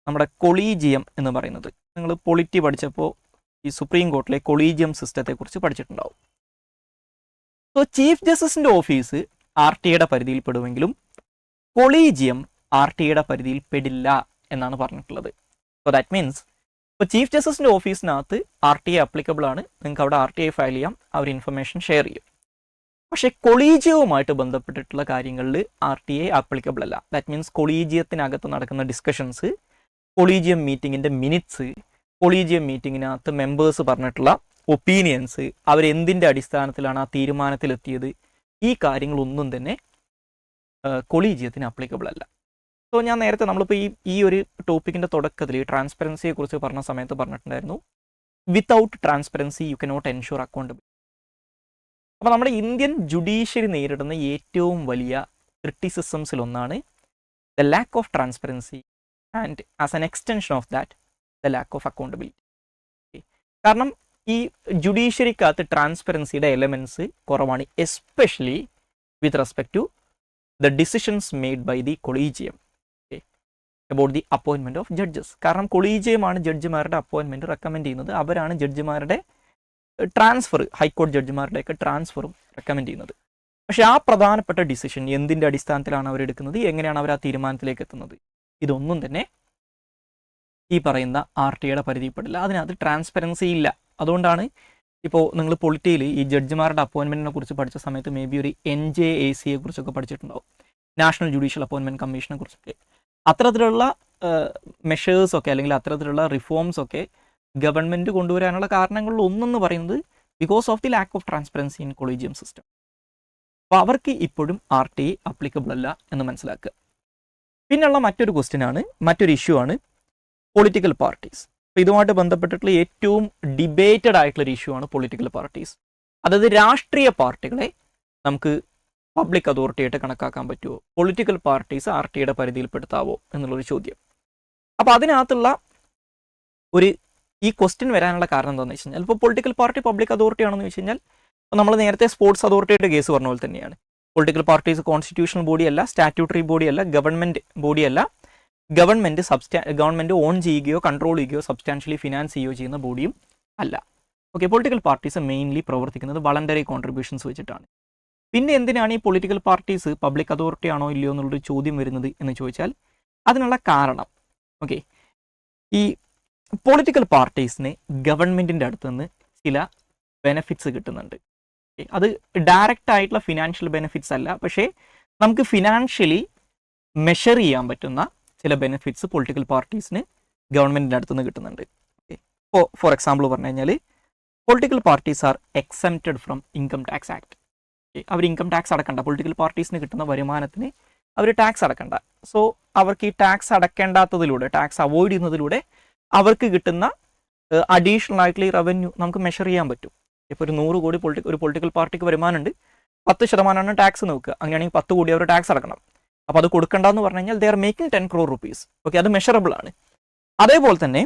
നമ്മുടെ കൊളീജിയം എന്ന് പറയുന്നത്. നിങ്ങൾ പൊളിറ്റി പഠിച്ചപ്പോൾ ഈ സുപ്രീം കോർട്ടിലെ കൊളീജിയം സിസ്റ്റത്തെക്കുറിച്ച് പഠിച്ചിട്ടുണ്ടാവും. സോ ചീഫ് ജസ്റ്റിസിൻ്റെ ഓഫീസ് RTIയുടെ പരിധിയിൽ പെടുമെങ്കിലും കൊളീജിയം RTIയുടെ പരിധിയിൽ പെടില്ല എന്നാണ് പറഞ്ഞിട്ടുള്ളത്. സോ ദാറ്റ് മീൻസ് ഇപ്പോൾ ചീഫ് ജസ്റ്റിസിൻ്റെ ഓഫീസിനകത്ത് RTI അപ്ലിക്കബിൾ ആണ്, നിങ്ങൾക്ക് അവിടെ RTI ഫയൽ ചെയ്യാം, അവർ ഇൻഫർമേഷൻ ഷെയർ ചെയ്യും. പക്ഷേ കൊളീജിയവുമായിട്ട് ബന്ധപ്പെട്ടിട്ടുള്ള കാര്യങ്ങളിൽ RTI ആപ്ലിക്കബിൾ അല്ല. ദാറ്റ് മീൻസ് കൊളീജിയത്തിനകത്ത് നടക്കുന്ന ഡിസ്കഷൻസ്, കൊളീജിയം മീറ്റിങ്ങിൻ്റെ മിനിറ്റ്സ്, കൊളീജിയം മീറ്റിങ്ങിനകത്ത് മെമ്പേഴ്സ് പറഞ്ഞിട്ടുള്ള ഒപ്പീനിയൻസ്, അവരെന്തിൻ്റെ അടിസ്ഥാനത്തിലാണ് ആ തീരുമാനത്തിലെത്തിയത്, ഈ കാര്യങ്ങളൊന്നും തന്നെ കൊളീജിയത്തിന് ആപ്ലിക്കബിൾ അല്ല. സോ ഞാൻ നേരത്തെ നമ്മളിപ്പോൾ ഈ ഒരു ടോപ്പിക്കിൻ്റെ തുടക്കത്തിൽ ട്രാൻസ്പെറൻസിയെക്കുറിച്ച് പറഞ്ഞ സമയത്ത് പറഞ്ഞിട്ടുണ്ടായിരുന്നു, without transparency you cannot ensure accountability. അപ്പോൾ നമ്മുടെ ഇന്ത്യൻ ജുഡീഷ്യറി നേരിടുന്ന ഏറ്റവും വലിയ ക്രിറ്റിസിസംസിലൊന്നാണ് the lack of transparency and as an extension of that the lack of accountability. കാരണം ഈ ജുഡീഷ്യറിക്കകത്ത് ട്രാൻസ്പെറൻസിയുടെ എലമെൻറ്റ്സ് കുറവാണ്, especially with respect to the decisions made by the collegium about the appointment of judges. കാരണം കൊളീജിയമാണ് ജഡ്ജിമാരുടെ അപ്പോയിൻമെൻറ്റ് റെക്കമെൻഡ് ചെയ്യുന്നത്, അവരാണ് ജഡ്ജിമാരുടെ transfer, ഹൈക്കോടതി ജഡ്ജിമാരുടെയൊക്കെ ട്രാൻസ്ഫറും റെക്കമെൻഡ് ചെയ്യുന്നത്. പക്ഷേ ആ പ്രധാനപ്പെട്ട ഡിസിഷൻ എന്തിൻ്റെ അടിസ്ഥാനത്തിലാണ് അവരെടുക്കുന്നത്, എങ്ങനെയാണ് അവർ ആ തീരുമാനത്തിലേക്ക് എത്തുന്നത്, ഇതൊന്നും തന്നെ ഈ പറയുന്ന RTA പരിധിപ്പെടില്ല. അതിനകത്ത് ട്രാൻസ്പെറൻസി ഇല്ല. അതുകൊണ്ടാണ് ഇപ്പോൾ നിങ്ങൾ പൊളിറ്റിയിൽ ഈ ജഡ്ജിമാരുടെ അപ്പോയിൻമെൻറ്റിനെ കുറിച്ച് പഠിച്ച സമയത്ത് മേ ബി ഒരു NJACയെ കുറിച്ചൊക്കെ പഠിച്ചിട്ടുണ്ടാവും, നാഷണൽ ജുഡീഷ്യൽ അപ്പോയിൻമെൻറ്റ് കമ്മീഷനെ കുറിച്ചൊക്കെ. അത്തരത്തിലുള്ള മെഷേഴ്സൊക്കെ അല്ലെങ്കിൽ അത്തരത്തിലുള്ള റിഫോംസൊക്കെ ഗവൺമെൻറ് കൊണ്ടുവരാനുള്ള കാരണങ്ങളിൽ ഒന്നെന്ന് പറയുന്നത് because of the lakh of transparency in collegium system. അപ്പോൾ അവർക്ക് ഇപ്പോഴും RTA അപ്ലിക്കബിൾ അല്ല എന്ന് മനസ്സിലാക്കുക. പിന്നെയുള്ള മറ്റൊരു ഇഷ്യൂ ആണ് പൊളിറ്റിക്കൽ പാർട്ടീസ്. അപ്പോൾ ഇതുമായിട്ട് ബന്ധപ്പെട്ടിട്ടുള്ള ഏറ്റവും ഡിബേറ്റഡ് ആയിട്ടുള്ളൊരു ഇഷ്യൂ ആണ് പൊളിറ്റിക്കൽ പാർട്ടീസ്. അതായത് രാഷ്ട്രീയ പാർട്ടികളെ നമുക്ക് പബ്ലിക് അതോറിറ്റി ആയിട്ട് കണക്കാക്കാൻ പറ്റുമോ, പൊളിറ്റിക്കൽ പാർട്ടീസ് RTA പരിധിയിൽപ്പെടുത്താവോ എന്നുള്ളൊരു ചോദ്യം. അപ്പോൾ അതിനകത്തുള്ള ഈ ക്വസ്റ്റ്യൻ വരാനുള്ള കാരണം എന്താണെന്ന് വെച്ച് കഴിഞ്ഞാൽ, ഇപ്പോൾ പൊളിറ്റിക്കൽ പാർട്ടി പബ്ലിക് അതോറിറ്റി ആണെന്ന് വെച്ച് കഴിഞ്ഞാൽ നമ്മൾ നേരത്തെ സ്പോർട്സ് അതോറിറ്റിയുടെ കേസ് പറഞ്ഞ പോലെ തന്നെയാണ്. പൊളിറ്റിക്കൽ പാർട്ടീസ് കോൺസ്റ്റിറ്റ്യൂഷണൽ ബോഡിയല്ല, സ്റ്റാറ്റ്യൂട്ടറി ബോഡിയല്ല, ഗവൺമെൻറ് ബോഡിയല്ല, ഗവൺമെൻറ് ഓൺ ചെയ്യുകയോ കൺട്രോൾ ചെയ്യുകയോ സബ്സ്റ്റാൻഷ്യലി ഫിനാൻസ് ചെയ്യുകയോ ചെയ്യുന്ന ബോഡിയും അല്ല. ഓക്കെ, പൊളിറ്റിക്കൽ പാർട്ടീസ് മെയിൻലി പ്രവർത്തിക്കുന്നത് വളണ്ടറി കോൺട്രിബ്യൂഷൻസ് വെച്ചിട്ടാണ്. പിന്നെ എന്തിനാണ് ഈ പൊളിറ്റിക്കൽ പാർട്ടീസ് പബ്ലിക് അതോറിറ്റി ആണോ ഇല്ലയോ എന്നുള്ളൊരു ചോദ്യം വരുന്നത് എന്ന് ചോദിച്ചാൽ അതിനുള്ള കാരണം, ഓക്കെ, ഈ പൊളിറ്റിക്കൽ പാർട്ടീസിന് ഗവൺമെൻറ്റിൻ്റെ അടുത്ത് നിന്ന് ചില ബെനഫിറ്റ്സ് കിട്ടുന്നുണ്ട്. അത് ഡയറക്റ്റ് ആയിട്ടുള്ള ഫിനാൻഷ്യൽ ബെനിഫിറ്റ്സ് അല്ല, പക്ഷേ നമുക്ക് ഫിനാൻഷ്യലി മെഷർ ചെയ്യാൻ പറ്റുന്ന ചില ബെനിഫിറ്റ്സ് പൊളിറ്റിക്കൽ പാർട്ടീസിന് ഗവൺമെൻറ്റിൻ്റെ അടുത്തുനിന്ന് കിട്ടുന്നുണ്ട്. ഇപ്പോൾ ഫോർ എക്സാമ്പിൾ പറഞ്ഞു കഴിഞ്ഞാൽ political parties are exempted from income tax act. അവർ ഇൻകം ടാക്സ് അടക്കണ്ട, പൊളിറ്റിക്കൽ പാർട്ടീസിന് കിട്ടുന്ന വരുമാനത്തിന് അവർ ടാക്സ് അടക്കണ്ട. സോ അവർക്ക് ഈ ടാക്സ് അടക്കേണ്ടാത്തതിലൂടെ, ടാക്സ് അവോയ്ഡ് ചെയ്യുന്നതിലൂടെ അവർക്ക് കിട്ടുന്ന അഡീഷണൽ ആയിട്ടുള്ള ഈ റവന്യൂ നമുക്ക് മെഷർ ചെയ്യാൻ പറ്റും. ഇപ്പോൾ ഒരു 100 കോടി ഒരു പൊളിറ്റിക്കൽ പാർട്ടിക്ക് വരുമാനമുണ്ട്, 10% ടാക്സ് നോക്കുക, അങ്ങനെയാണെങ്കിൽ 10 കോടി അവർ ടാക്സ് അടക്കണം. അപ്പോൾ അത് കൊടുക്കണ്ടെന്ന് പറഞ്ഞു കഴിഞ്ഞാൽ they are making 10 crore rupees. Okay, അത് മെഷറബിൾ ആണ്. അതേപോലെ തന്നെ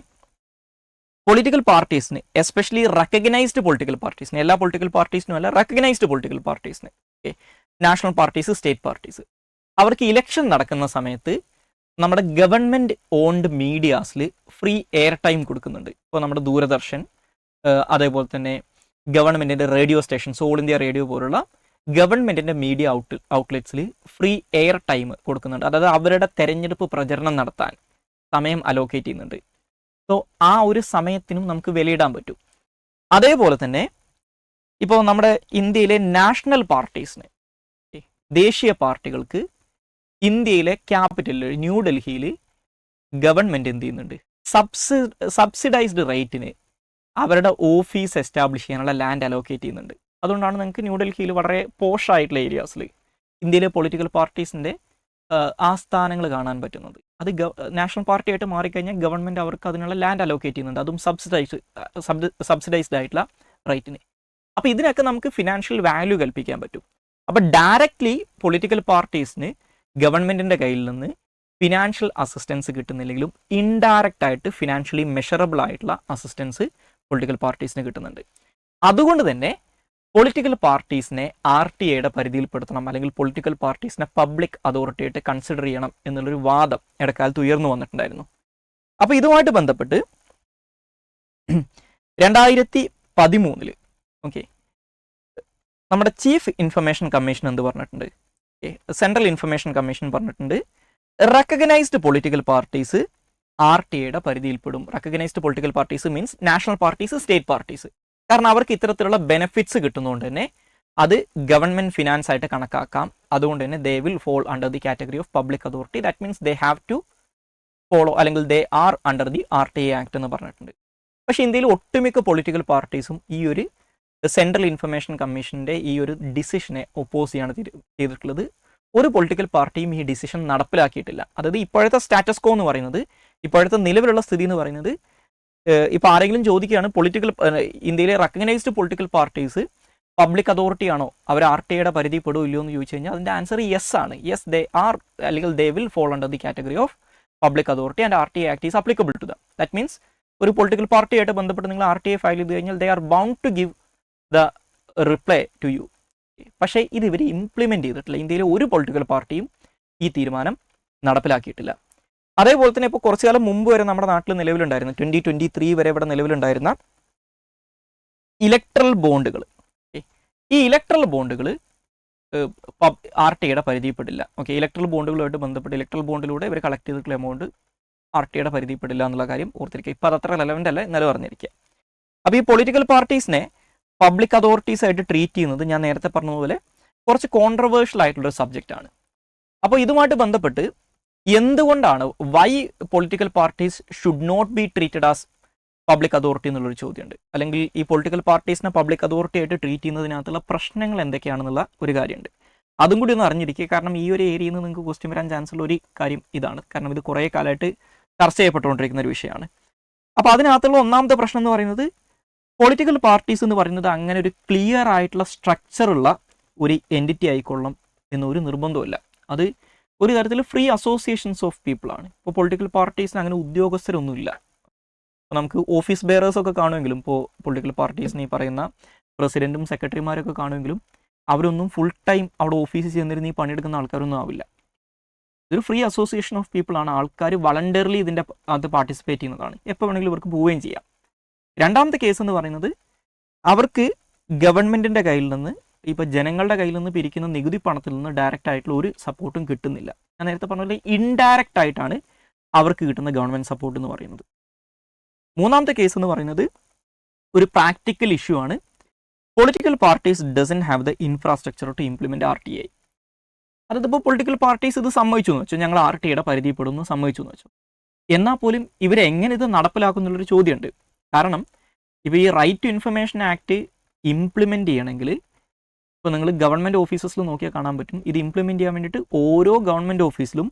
പൊളിറ്റിക്കൽ പാർട്ടീസിന്, എസ്പെഷ്യലി റെക്കഗ്നൈസ്ഡ് പൊളിറ്റിക്കൽ പാർട്ടീസിന്, എല്ലാ പൊളിറ്റിക്കൽ പാർട്ടീസിനും അല്ല, റെക്കഗ്നൈസ്ഡ് പൊളിറ്റിക്കൽ പാർട്ടീസിന്, okay, national parties, state parties, അവർക്ക് ഇലക്ഷൻ നടക്കുന്ന സമയത്ത് നമ്മുടെ ഗവൺമെൻറ് ഓൺഡ് മീഡിയാസിൽ ഫ്രീ എയർ ടൈം കൊടുക്കുന്നുണ്ട്. ഇപ്പോൾ നമ്മുടെ ദൂരദർശൻ, അതേപോലെ തന്നെ ഗവൺമെൻറ്റിൻ്റെ radio stations, all India radio പോലുള്ള ഗവൺമെൻറ്റിൻ്റെ മീഡിയ ഔട്ട്ലെറ്റ്സിൽ ഫ്രീ എയർ ടൈം കൊടുക്കുന്നുണ്ട്. അതായത് അവരുടെ തെരഞ്ഞെടുപ്പ് പ്രചരണം നടത്താൻ സമയം അലോക്കേറ്റ് ചെയ്യുന്നുണ്ട്. സോ ആ ഒരു സമയത്തിനും നമുക്ക് വിലയിടാൻ പറ്റും. അതേപോലെ തന്നെ ഇപ്പോൾ നമ്മുടെ ഇന്ത്യയിലെ നാഷണൽ പാർട്ടീസിന്, ദേശീയ പാർട്ടികൾക്ക് ഇന്ത്യയിലെ ക്യാപിറ്റലിൽ ന്യൂഡൽഹിയിൽ ഗവൺമെൻറ് എന്ത് ചെയ്യുന്നുണ്ട്, സബ്സിഡൈസ്ഡ് റേറ്റിന് അവരുടെ ഓഫീസ് എസ്റ്റാബ്ലിഷ് ചെയ്യാനുള്ള ലാൻഡ് അലോക്കേറ്റ് ചെയ്യുന്നുണ്ട്. അതുകൊണ്ടാണ് നിങ്ങൾക്ക് ന്യൂഡൽഹിയിൽ വളരെ പോഷായിട്ടുള്ള ഏരിയാസിൽ ഇന്ത്യയിലെ പൊളിറ്റിക്കൽ പാർട്ടീസിൻ്റെ ആസ്ഥാനങ്ങൾ കാണാൻ പറ്റുന്നത്. അത് നാഷണൽ പാർട്ടി ആയിട്ട് മാറിക്കഴിഞ്ഞാൽ ഗവൺമെൻറ് അവർക്ക് അതിനുള്ള ലാൻഡ് അലോക്കേറ്റ് ചെയ്യുന്നുണ്ട്, അതും സബ്സിഡൈസ്ഡ് ആയിട്ടുള്ള റേറ്റിന്. അപ്പോൾ ഇതിനൊക്കെ നമുക്ക് ഫിനാൻഷ്യൽ വാല്യൂ കൽപ്പിക്കാൻ പറ്റും. അപ്പോൾ ഡയറക്റ്റ്ലി പൊളിറ്റിക്കൽ പാർട്ടീസിന് ഗവൺമെൻറ്റിൻ്റെ കയ്യിൽ നിന്ന് ഫിനാൻഷ്യൽ അസിസ്റ്റൻസ് കിട്ടുന്നില്ലെങ്കിലും ഇൻഡയറക്റ്റ് ആയിട്ട് ഫിനാൻഷ്യലി മെഷറബിൾ ആയിട്ടുള്ള അസിസ്റ്റൻസ് പൊളിറ്റിക്കൽ പാർട്ടീസിന് കിട്ടുന്നുണ്ട്. അതുകൊണ്ട് തന്നെ പൊളിറ്റിക്കൽ പാർട്ടീസിനെ RTA പരിധിയിൽപ്പെടുത്തണം, അല്ലെങ്കിൽ പൊളിറ്റിക്കൽ പാർട്ടീസിനെ പബ്ലിക് അതോറിറ്റി ആയിട്ട് കൺസിഡർ ചെയ്യണം എന്നുള്ളൊരു വാദം ഇടക്കാലത്ത് ഉയർന്നു വന്നിട്ടുണ്ടായിരുന്നു. അപ്പോൾ ഇതുമായിട്ട് ബന്ധപ്പെട്ട് 2013 ഓക്കെ, നമ്മുടെ ചീഫ് ഇൻഫർമേഷൻ കമ്മീഷൻ എന്ത് പറഞ്ഞിട്ടുണ്ട്, സെൻട്രൽ ഇൻഫർമേഷൻ കമ്മീഷൻ പറഞ്ഞിട്ടുണ്ട്, റെക്കഗ്നൈസ്ഡ് പൊളിറ്റിക്കൽ പാർട്ടീസ് RTA പരിധിയിൽപ്പെടും. Recognised political parties means national parties, state parties. കാരണം അവർക്ക് ഇത്തരത്തിലുള്ള ബെനിഫിറ്റ്സ് കിട്ടുന്നതുകൊണ്ട് തന്നെ അത് ഗവൺമെൻറ് ഫിനാൻസ് ആയിട്ട് കണക്കാക്കാം. അതുകൊണ്ട് തന്നെ they will fall under the category of public authority. That means they have to follow, അല്ലെങ്കിൽ they are under the RTA act എന്ന് പറഞ്ഞിട്ടുണ്ട്. പക്ഷേ ഇന്ത്യയിൽ ഒട്ടുമിക്ക പൊളിറ്റിക്കൽ പാർട്ടീസും ഈ ഒരു സെൻട്രൽ ഇൻഫർമേഷൻ കമ്മീഷൻ്റെ ഈ ഒരു ഡിസിഷനെ ഒപ്പോസ് ചെയ്യാണ് ചെയ്തിട്ടുള്ളത്. ഒരു പൊളിറ്റിക്കൽ പാർട്ടിയും ഈ ഡിസിഷൻ നടപ്പിലാക്കിയിട്ടില്ല. അതായത് ഇപ്പോഴത്തെ സ്റ്റാറ്റസ് കോ എന്ന് പറയുന്നത്, ഇപ്പോഴത്തെ നിലവിലുള്ള സ്ഥിതി എന്ന് പറയുന്നത്, ഇപ്പോൾ ആരെങ്കിലും ചോദിക്കുകയാണ് ഇന്ത്യയിലെ recognised political parties public authority ആണോ, അവർ RTA പരിധി പെടുമോ ഇല്ലയോ എന്ന് ചോദിച്ചു കഴിഞ്ഞാൽ അതിൻ്റെ ആൻസർ യെസ് ആണ്. യെസ് ദേ ആർ, അല്ലെങ്കിൽ they will fall under the category of public authority and RTA act is applicable to them. That means ഒരു പൊളിറ്റിക്കൽ പാർട്ടിയായിട്ട് ബന്ധപ്പെട്ട് നിങ്ങൾ RTA ഫയൽ ചെയ്ത് കഴിഞ്ഞാൽ they are bound to give the reply to you. പക്ഷേ ഇത് ഇവർ ഇംപ്ലിമെൻറ്റ് ചെയ്തിട്ടില്ല. ഇന്ത്യയിലെ ഒരു പൊളിറ്റിക്കൽ പാർട്ടിയും ഈ തീരുമാനം നടപ്പിലാക്കിയിട്ടില്ല. അതേപോലെ തന്നെ ഇപ്പോൾ കുറച്ചു കാലം മുമ്പ് വരെ നമ്മുടെ നാട്ടിൽ നിലവിലുണ്ടായിരുന്ന 2023 വരെ ഇവിടെ നിലവിലുണ്ടായിരുന്ന ഇലക്ട്രൽ ബോണ്ടുകൾ, ഈ ഇലക്ട്രൽ ബോണ്ടുകൾ RTAയുടെ പരിധിപ്പെടില്ല. ഓക്കെ, ഇലക്ട്രൽ ബോണ്ടുകളുമായിട്ട് ബന്ധപ്പെട്ട് ഇലക്ട്രൽ ബോണ്ടിലൂടെ ഇവർ കളക്ട് ചെയ്തിട്ടുള്ള എമൗണ്ട് RTAയുടെ പരിധിപ്പെടില്ല എന്നുള്ള കാര്യം ഓർത്തിരിക്കുക. ഇപ്പോൾ അതത്ര റെലവൻ്റ് അല്ല, എന്നാലും പറഞ്ഞിരിക്കുക. അപ്പോൾ ഈ പൊളിറ്റിക്കൽ പാർട്ടീസിനെ പബ്ലിക് അതോറിറ്റീസ് ആയിട്ട് ട്രീറ്റ് ചെയ്യുന്നത് ഞാൻ നേരത്തെ പറഞ്ഞതുപോലെ കുറച്ച് കോൺട്രവേഴ്ഷ്യൽ ആയിട്ടുള്ളൊരു സബ്ജക്റ്റാണ്. അപ്പോൾ ഇതുമായിട്ട് ബന്ധപ്പെട്ട് എന്തുകൊണ്ടാണ് why political parties should not be treated as public authority എന്നുള്ളൊരു ചോദ്യമുണ്ട്. അല്ലെങ്കിൽ ഈ പൊളിറ്റിക്കൽ പാർട്ടീസിനെ പബ്ലിക് അതോറിറ്റി ആയിട്ട് ട്രീറ്റ് ചെയ്യുന്നതിനകത്തുള്ള പ്രശ്നങ്ങൾ എന്തൊക്കെയാണെന്നുള്ള ഒരു കാര്യമുണ്ട്. അതും കൂടി ഒന്ന് അറിഞ്ഞിരിക്കുക. കാരണം ഈ ഒരു ഏരിയയിൽ നിന്ന് നിങ്ങൾക്ക് ക്വസ്റ്റ്യൻ വരാൻ ചാൻസ് ഉള്ള ഒരു കാര്യം ഇതാണ്. കാരണം ഇത് കുറേ കാലമായിട്ട് ചർച്ച ചെയ്യപ്പെട്ടുകൊണ്ടിരിക്കുന്ന ഒരു വിഷയമാണ്. അപ്പോൾ അതിനകത്തുള്ള ഒന്നാമത്തെ പ്രശ്നം എന്ന് പറയുന്നത് പൊളിറ്റിക്കൽ പാർട്ടീസ് എന്ന് പറയുന്നത് അങ്ങനെ ഒരു ക്ലിയർ ആയിട്ടുള്ള സ്ട്രക്ചറുള്ള ഒരു എൻറ്റിറ്റി ആയിക്കൊള്ളും എന്നൊരു നിർബന്ധമില്ല. അത് ഒരു തരത്തിൽ ഫ്രീ അസോസിയേഷൻസ് ഓഫ് പീപ്പിൾ ആണ്. ഇപ്പോൾ പൊളിറ്റിക്കൽ പാർട്ടീസിന് അങ്ങനെ ഉദ്യോഗസ്ഥരൊന്നുമില്ല. ഇപ്പോൾ നമുക്ക് ഓഫീസ് ബെയറേഴ്സൊക്കെ കാണുമെങ്കിലും, ഇപ്പോൾ പൊളിറ്റിക്കൽ പാർട്ടീസിന് ഈ പറയുന്ന പ്രസിഡൻറ്റും സെക്രട്ടറിമാരൊക്കെ കാണുമെങ്കിലും അവരൊന്നും ഫുൾ ടൈം അവിടെ ഓഫീസിൽ ചെന്നിരുന്ന് ഈ പണിയെടുക്കുന്ന ആൾക്കാരൊന്നും ആവില്ല. ഇതൊരു ഫ്രീ അസോസിയേഷൻ ഓഫ് പീപ്പിൾ ആണ്. ആൾക്കാർ വളണ്ടറിലി ഇതിൻ്റെ അത് പാർട്ടിസിപ്പേറ്റ് ചെയ്യുന്നതാണ്. എപ്പോൾ വേണമെങ്കിലും ഇവർക്ക് പോവുകയും ചെയ്യാം. രണ്ടാമത്തെ കേസ് എന്ന് പറയുന്നത് അവർക്ക് ഗവൺമെൻറ്റിൻ്റെ കയ്യിൽ നിന്ന്, ഇപ്പോൾ ജനങ്ങളുടെ കയ്യിൽ നിന്ന് പിരിക്കുന്ന നികുതി പണത്തിൽ നിന്ന് ഡയറക്റ്റ് ആയിട്ടുള്ള ഒരു സപ്പോർട്ടും കിട്ടുന്നില്ല. ഞാൻ നേരത്തെ പറഞ്ഞ പോലെ ഇൻഡയറക്റ്റ് ആയിട്ടാണ് അവർക്ക് കിട്ടുന്ന ഗവൺമെൻറ് സപ്പോർട്ട് എന്ന് പറയുന്നത്. മൂന്നാമത്തെ കേസ് എന്ന് പറയുന്നത് ഒരു പ്രാക്ടിക്കൽ ഇഷ്യൂ ആണ്. Political parties doesn't have the infrastructure to implement RTA. അതിപ്പോൾ പൊളിറ്റിക്കൽ പാർട്ടീസ് ഇത് സമ്മതിച്ചു എന്ന് വെച്ചു, ഞങ്ങൾ RTAയുടെ പരിധിപ്പെടുന്നു സമ്മതിച്ചു എന്ന് വെച്ചു. എന്നാൽ പോലും ഇവരെങ്ങനെ ഇത് നടപ്പിലാക്കുന്നുള്ളൊരു ചോദ്യമുണ്ട്. കാരണം ഇപ്പോൾ ഈ right to information act implement ചെയ്യണമെങ്കിൽ ഇപ്പോൾ നിങ്ങൾ ഗവൺമെൻറ് ഓഫീസസിൽ നോക്കിയാൽ കാണാൻ പറ്റും. ഇത് ഇംപ്ലിമെൻറ്റ് ചെയ്യാൻ വേണ്ടിയിട്ട് ഓരോ ഗവൺമെൻറ് ഓഫീസിലും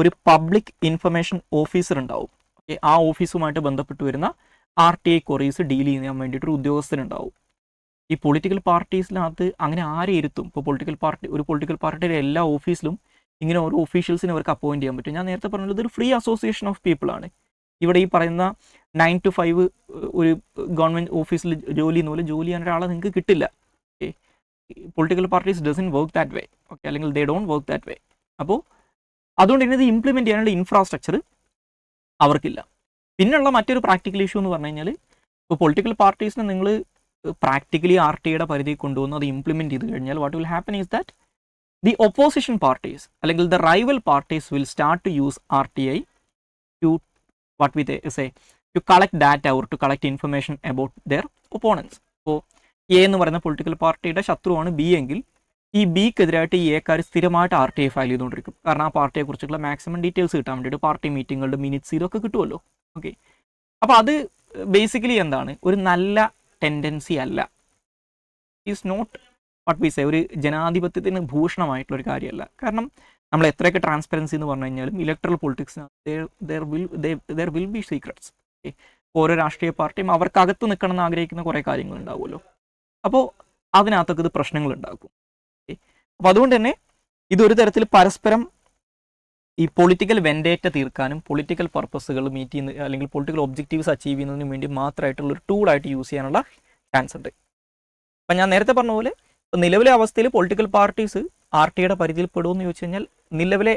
ഒരു പബ്ലിക് ഇൻഫർമേഷൻ ഓഫീസർ ഉണ്ടാവും. ഓക്കെ, ആ ഓഫീസുമായിട്ട് ബന്ധപ്പെട്ട് വരുന്ന RTA ക്വറീസ് ഡീൽ ചെയ്യാൻ വേണ്ടിയിട്ടൊരു ഉദ്യോഗസ്ഥനുണ്ടാവും. ഈ പൊളിറ്റിക്കൽ പാർട്ടീസിനകത്ത് അങ്ങനെ ആരെ ഇരുത്തും? ഇപ്പോൾ ഒരു പൊളിറ്റിക്കൽ പാർട്ടിയുടെ എല്ലാ ഓഫീസിലും ഇങ്ങനെ ഓരോ ഒഫീഷ്യൽസിനെ അവർക്ക് അപ്പോയിൻറ്റ് ചെയ്യാൻ പറ്റും. ഞാൻ നേരത്തെ പറഞ്ഞത് ഇതൊരു ഫ്രീ അസോസിയേഷൻ ഓഫ് പീപ്പിൾ ആണ്. ഇവിടെ ഈ പറയുന്ന 9 to 5 ഒരു ഗവൺമെൻറ് ഓഫീസിൽ ജോലി ചെയ്യുന്ന പോലെ ജോലി ചെയ്യാൻ ഒരാളെ നിങ്ങൾക്ക് കിട്ടില്ല. Okay, political parties doesn't work that way. Okay, അല്ലെങ്കിൽ they don't work that way. അപ്പോൾ അതുകൊണ്ട് തന്നെ ഇത് ഇംപ്ലിമെൻറ്റ് ചെയ്യാനുള്ള ഇൻഫ്രാസ്ട്രക്ചർ അവർക്കില്ല. പിന്നെയുള്ള മറ്റൊരു പ്രാക്ടിക്കൽ ഇഷ്യൂ എന്ന് പറഞ്ഞു കഴിഞ്ഞാൽ ഇപ്പോൾ പൊളിറ്റിക്കൽ പാർട്ടീസിനെ നിങ്ങൾ പ്രാക്ടിക്കലി RTAയുടെ പരിധി കൊണ്ടുവന്ന് അത് ഇംപ്ലിമെൻറ്റ് ചെയ്ത് കഴിഞ്ഞാൽ what will happen is that the opposition parties അല്ലെങ്കിൽ the rival parties will start to use RTA to what we say to collect data or to collect information about their opponents. അപ്പോൾ A എന്ന് പറയുന്ന political പാർട്ടിയുടെ ശത്രുവാണ് B എങ്കിൽ ഈ Bക്കെതിരായിട്ട് ഈ Aക്കാർ സ്ഥിരമായിട്ട് RTA ഫയൽ ചെയ്തുകൊണ്ടിരിക്കും. കാരണം ആ പാർട്ടിയെക്കുറിച്ചുള്ള മാക്സിമം ഡീറ്റെയിൽസ് കിട്ടാൻ വേണ്ടിയിട്ട് പാർട്ടി മീറ്റിങ്ങുകളുടെ മിനിറ്റ്സ് ഇതൊക്കെ കിട്ടുമല്ലോ. ഓക്കെ, അപ്പോൾ അത് ബേസിക്കലി എന്താണ്, ഒരു നല്ല ടെൻഡൻസി അല്ല. Is not what we say, ഒരു ജനാധിപത്യത്തിന് ഭൂഷണമായിട്ടുള്ളൊരു കാര്യമല്ല. കാരണം നമ്മൾ എത്രയൊക്കെ ട്രാൻസ്പെറൻസി എന്ന് പറഞ്ഞു കഴിഞ്ഞാലും ഇലക്ട്രൽ പൊളിറ്റിക്സിന് ദർ വിൽ ബി സീക്രട്സ്. ഓരോ രാഷ്ട്രീയ പാർട്ടിയും അവർക്കകത്ത് നിൽക്കണം എന്ന് ആഗ്രഹിക്കുന്ന കുറേ കാര്യങ്ങൾ ഉണ്ടാവുമല്ലോ. അപ്പോൾ അതിനകത്തൊക്കെ ഇത് പ്രശ്നങ്ങൾ ഉണ്ടാക്കും. അപ്പോൾ അതുകൊണ്ട് തന്നെ ഇതൊരു തരത്തിൽ പരസ്പരം ഈ പൊളിറ്റിക്കൽ വെൻഡേറ്റ തീർക്കാനും പൊളിറ്റിക്കൽ പർപ്പസുകൾ മീറ്റ് ചെയ്യുന്ന അല്ലെങ്കിൽ പൊളിറ്റിക്കൽ ഒബ്ജക്റ്റീവ്സ് അച്ചീവ് ചെയ്യുന്നതിന് വേണ്ടി മാത്രമായിട്ടുള്ളൊരു ടൂളായിട്ട് യൂസ് ചെയ്യാനുള്ള ചാൻസ് ഉണ്ട്. അപ്പം ഞാൻ നേരത്തെ പറഞ്ഞ പോലെ നിലവിലെ അവസ്ഥയിൽ പൊളിറ്റിക്കൽ പാർട്ടീസ് RTAയുടെ പരിധിയിൽ പെടുമെന്ന് ചോദിച്ചു കഴിഞ്ഞാൽ നിലവിലെ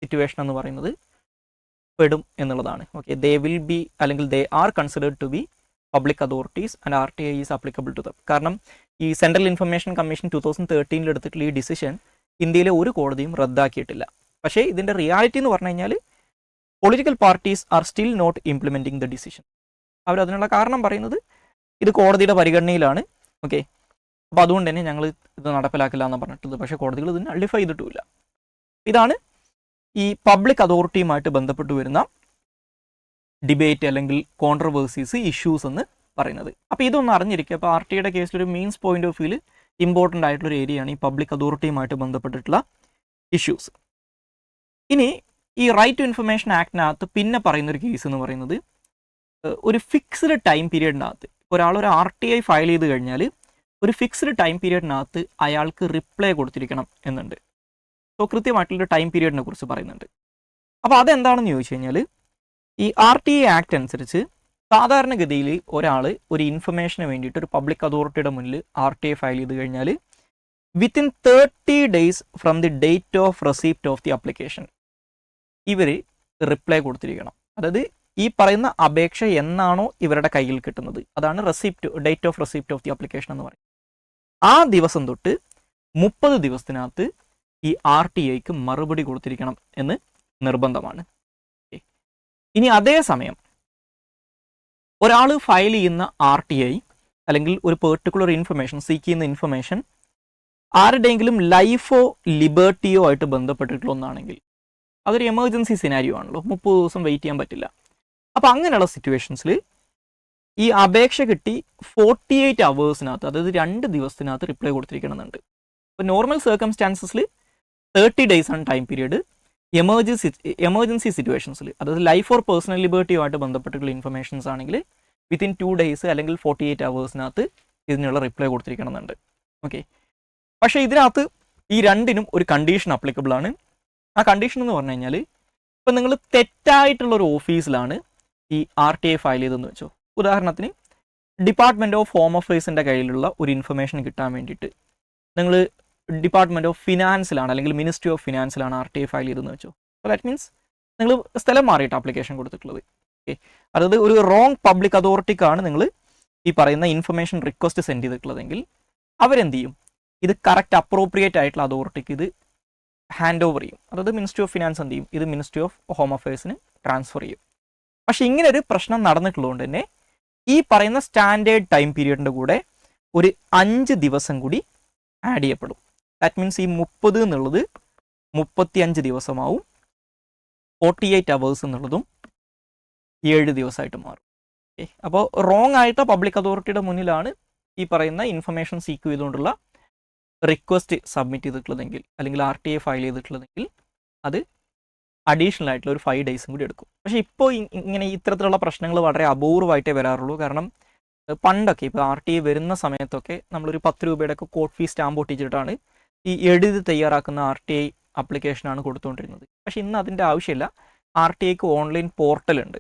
സിറ്റുവേഷൻ എന്ന് പറയുന്നത് പെടും എന്നുള്ളതാണ്. ഓക്കെ, ദേ വിൽ ബി അല്ലെങ്കിൽ they are considered to be public authorities and RTA is applicable to them. കാരണം ഈ സെൻട്രൽ ഇൻഫർമേഷൻ കമ്മീഷൻ 2013 എടുത്തിട്ടുള്ള ഈ ഡിസിഷൻ ഇന്ത്യയിലെ ഒരു കോടതിയും റദ്ദാക്കിയിട്ടില്ല. പക്ഷേ ഇതിൻ്റെ റിയാലിറ്റി എന്ന് പറഞ്ഞു കഴിഞ്ഞാൽ political parties are still not implementing the decision. അവരതിനുള്ള കാരണം പറയുന്നത് ഇത് കോടതിയുടെ പരിഗണനയിലാണ്. ഓക്കെ, അപ്പോൾ അതുകൊണ്ട് തന്നെ ഞങ്ങൾ ഇത് നടപ്പിലാക്കില്ല എന്ന് പറഞ്ഞിട്ടത്. പക്ഷേ കോടതികൾ ഇതിന് നള്ളിഫൈ ചെയ്തിട്ടുമില്ല. ഇതാണ് ഈ പബ്ലിക് അതോറിറ്റിയുമായിട്ട് ബന്ധപ്പെട്ട് വരുന്ന ഡിബേറ്റ് അല്ലെങ്കിൽ കോൺട്രവേഴ്സീസ്, ഇഷ്യൂസ് എന്ന് പറയുന്നത്. അപ്പോൾ ഇതൊന്ന് അറിഞ്ഞിരിക്കുക. അപ്പോൾ RTAയുടെ കേസിലൊരു മീൻസ് പോയിന്റ് ഓഫ് വ്യൂവിൽ ഇമ്പോർട്ടൻ്റ് ആയിട്ടുള്ളൊരു ഏരിയയാണ് ഈ പബ്ലിക് അതോറിറ്റിയുമായിട്ട് ബന്ധപ്പെട്ടിട്ടുള്ള ഇഷ്യൂസ്. ഇനി ഈ റൈറ്റ് ടു ഇൻഫർമേഷൻ ആക്ടിനകത്ത് പിന്നെ പറയുന്നൊരു കേസ് എന്ന് പറയുന്നത് ഒരു ഫിക്സ്ഡ് ടൈം പീരീഡിനകത്ത് ഒരാളൊരു RTA ഫയൽ ചെയ്ത് കഴിഞ്ഞാൽ ഒരു ഫിക്സ്ഡ് ടൈം പീരീഡിനകത്ത് അയാൾക്ക് റിപ്ലൈ കൊടുത്തിരിക്കണം എന്നുണ്ട്. സോ കൃത്യമായിട്ടുള്ളൊരു ടൈം പീരീഡിനെ കുറിച്ച് പറയുന്നുണ്ട്. അപ്പോൾ അതെന്താണെന്ന് ചോദിച്ചു കഴിഞ്ഞാൽ ഈ RTA ആക്ട് അനുസരിച്ച് സാധാരണഗതിയിൽ ഒരാൾ ഒരു ഇൻഫർമേഷന് വേണ്ടിയിട്ട് ഒരു പബ്ലിക് അതോറിറ്റിയുടെ മുന്നിൽ RTA ഫയൽ ചെയ്ത് കഴിഞ്ഞാൽ within 30 days from the date of receipt of the application ഇവർ റിപ്ലൈ കൊടുത്തിരിക്കണം. അതായത് ഈ പറയുന്ന അപേക്ഷ എന്നാണോ ഇവരുടെ കയ്യിൽ കിട്ടുന്നത് അതാണ് date of receipt of the application എന്ന് പറയും. ആ ദിവസം തൊട്ട് 30 ദിവസത്തിനകത്ത് ഈ RTAക്ക് മറുപടി കൊടുത്തിരിക്കണം എന്ന് നിർബന്ധമാണ്. ഇനി അതേസമയം ഒരാൾ ഫയൽ ചെയ്യുന്ന RTA അല്ലെങ്കിൽ ഒരു പെർട്ടിക്കുലർ ഇൻഫർമേഷൻ സീക്ക് ചെയ്യുന്ന ഇൻഫർമേഷൻ ആരുടെയെങ്കിലും ലൈഫോ ലിബർട്ടിയോ ആയിട്ട് ബന്ധപ്പെട്ടിട്ടുള്ള ഒന്നാണെങ്കിൽ അതൊരു എമർജൻസി സിനാരിയോ ആണല്ലോ, 30 ദിവസം വെയിറ്റ് ചെയ്യാൻ പറ്റില്ല. അപ്പോൾ അങ്ങനെയുള്ള സിറ്റുവേഷൻസിൽ ഈ അപേക്ഷ കിട്ടി 48 hours അതായത് 2 ദിവസത്തിനകത്ത് റിപ്ലൈ കൊടുത്തിരിക്കണമെന്നുണ്ട്. ഇപ്പോൾ നോർമൽ സർക്കംസ്റ്റാൻസസിൽ 30 days ആണ് ടൈം പീരീഡ്. എമർജൻസി സിറ്റുവേഷൻസിൽ അതായത് ലൈഫ് ഓർ പേഴ്സണൽ ലിബർട്ടിയോ ആയിട്ട് ബന്ധപ്പെട്ടിട്ടുള്ള ഇൻഫർമേഷൻസ് ആണെങ്കിൽ വിത്തിൻ 2 days അല്ലെങ്കിൽ 48 hours ഇതിനുള്ള റിപ്ലൈ കൊടുത്തിരിക്കണമെന്നുണ്ട്. ഓക്കെ, പക്ഷേ ഇതിനകത്ത് ഈ രണ്ടിനും ഒരു കണ്ടീഷൻ അപ്ലിക്കബിൾ ആണ്. ആ കണ്ടീഷൻ എന്ന് പറഞ്ഞു കഴിഞ്ഞാൽ ഇപ്പം നിങ്ങൾ തെറ്റായിട്ടുള്ളൊരു ഓഫീസിലാണ് ഈ RTA ഫയൽ ചെയ്തതെന്ന് വെച്ചോ. ഉദാഹരണത്തിന് ഡിപ്പാർട്ട്മെൻറ്റ് ഓഫ് ഹോം അഫയേഴ്സിൻ്റെ കയ്യിലുള്ള ഒരു ഇൻഫർമേഷൻ കിട്ടാൻ വേണ്ടിയിട്ട് നിങ്ങൾ ഡിപ്പാർട്ട്മെൻറ്റ് ഓഫ് ഫിനാൻസിലാണ് അല്ലെങ്കിൽ മിനിസ്ട്രി ഓഫ് ഫിനാൻസിലാണ് RTA ഫയൽ ചെയ്തതെന്ന് വെച്ചോ. അപ്പോൾ ദാറ്റ് മീൻസ് നിങ്ങൾ സ്ഥലം മാറിയിട്ട് ആപ്ലിക്കേഷൻ കൊടുത്തിട്ടുള്ളത്. ഓക്കെ, അതായത് ഒരു റോങ് പബ്ലിക് അതോറിറ്റിക്കാണ് നിങ്ങൾ ഈ പറയുന്ന ഇൻഫർമേഷൻ റിക്വസ്റ്റ് സെൻഡ് ചെയ്തിട്ടുള്ളതെങ്കിൽ അവരെന്ത് ചെയ്യും, ഇത് കറക്റ്റ് അപ്രോപ്രിയേറ്റ് ആയിട്ടുള്ള അതോറിറ്റിക്ക് ഇത് ഹാൻഡ് ഓവർ ചെയ്യും. അതായത് മിനിസ്ട്രി ഓഫ് ഫിനാൻസ് എന്ത് ചെയ്യും, ഇത് മിനിസ്ട്രി ഓഫ് ഹോം അഫയേഴ്സിന് ട്രാൻസ്ഫർ ചെയ്യും. പക്ഷേ ഇങ്ങനെ ഒരു പ്രശ്നം നടന്നിട്ടുള്ളതുകൊണ്ട് തന്നെ ഈ പറയുന്ന സ്റ്റാൻഡേർഡ് ടൈം പീരീഡിൻ്റെ കൂടെ ഒരു 5 ദിവസം കൂടി ആഡ് ചെയ്യപ്പെടും. ദാറ്റ് മീൻസ് ഈ 30 എന്നുള്ളത് 35 ദിവസമാവും, 48 hours എന്നുള്ളതും 7 ദിവസമായിട്ട് മാറും. ഓക്കെ, അപ്പോൾ റോങ് ആയിട്ട് പബ്ലിക് അതോറിറ്റിയുടെ മുന്നിലാണ് ഈ പറയുന്ന ഇൻഫർമേഷൻ സീക്ക് ചെയ്തുകൊണ്ടുള്ള റിക്വസ്റ്റ് സബ്മിറ്റ് ചെയ്തിട്ടുള്ളതെങ്കിൽ അല്ലെങ്കിൽ RTA ഫയൽ ചെയ്തിട്ടുള്ളതെങ്കിൽ അത് അഡീഷണൽ ആയിട്ടുള്ള ഒരു 5 days കൂടി എടുക്കും. പക്ഷേ ഇപ്പോൾ ഇങ്ങനെ ഇത്തരത്തിലുള്ള പ്രശ്നങ്ങൾ വളരെ അപൂർവമായിട്ടേ വരാറുള്ളൂ. കാരണം പണ്ടൊക്കെ ഇപ്പോൾ RTA വരുന്ന സമയത്തൊക്കെ നമ്മളൊരു 10 രൂപയുടെ ഒക്കെ കോർട്ട് ഫീസ് സ്റ്റാമ്പ് ഒട്ടിച്ചിട്ടാണ് ഈ എഴുതി തയ്യാറാക്കുന്ന RTA ആപ്ലിക്കേഷനാണ് കൊടുത്തുകൊണ്ടിരുന്നത്. പക്ഷേ ഇന്ന് അതിൻ്റെ ആവശ്യമില്ല. RTAക്ക് ഓൺലൈൻ പോർട്ടലുണ്ട്.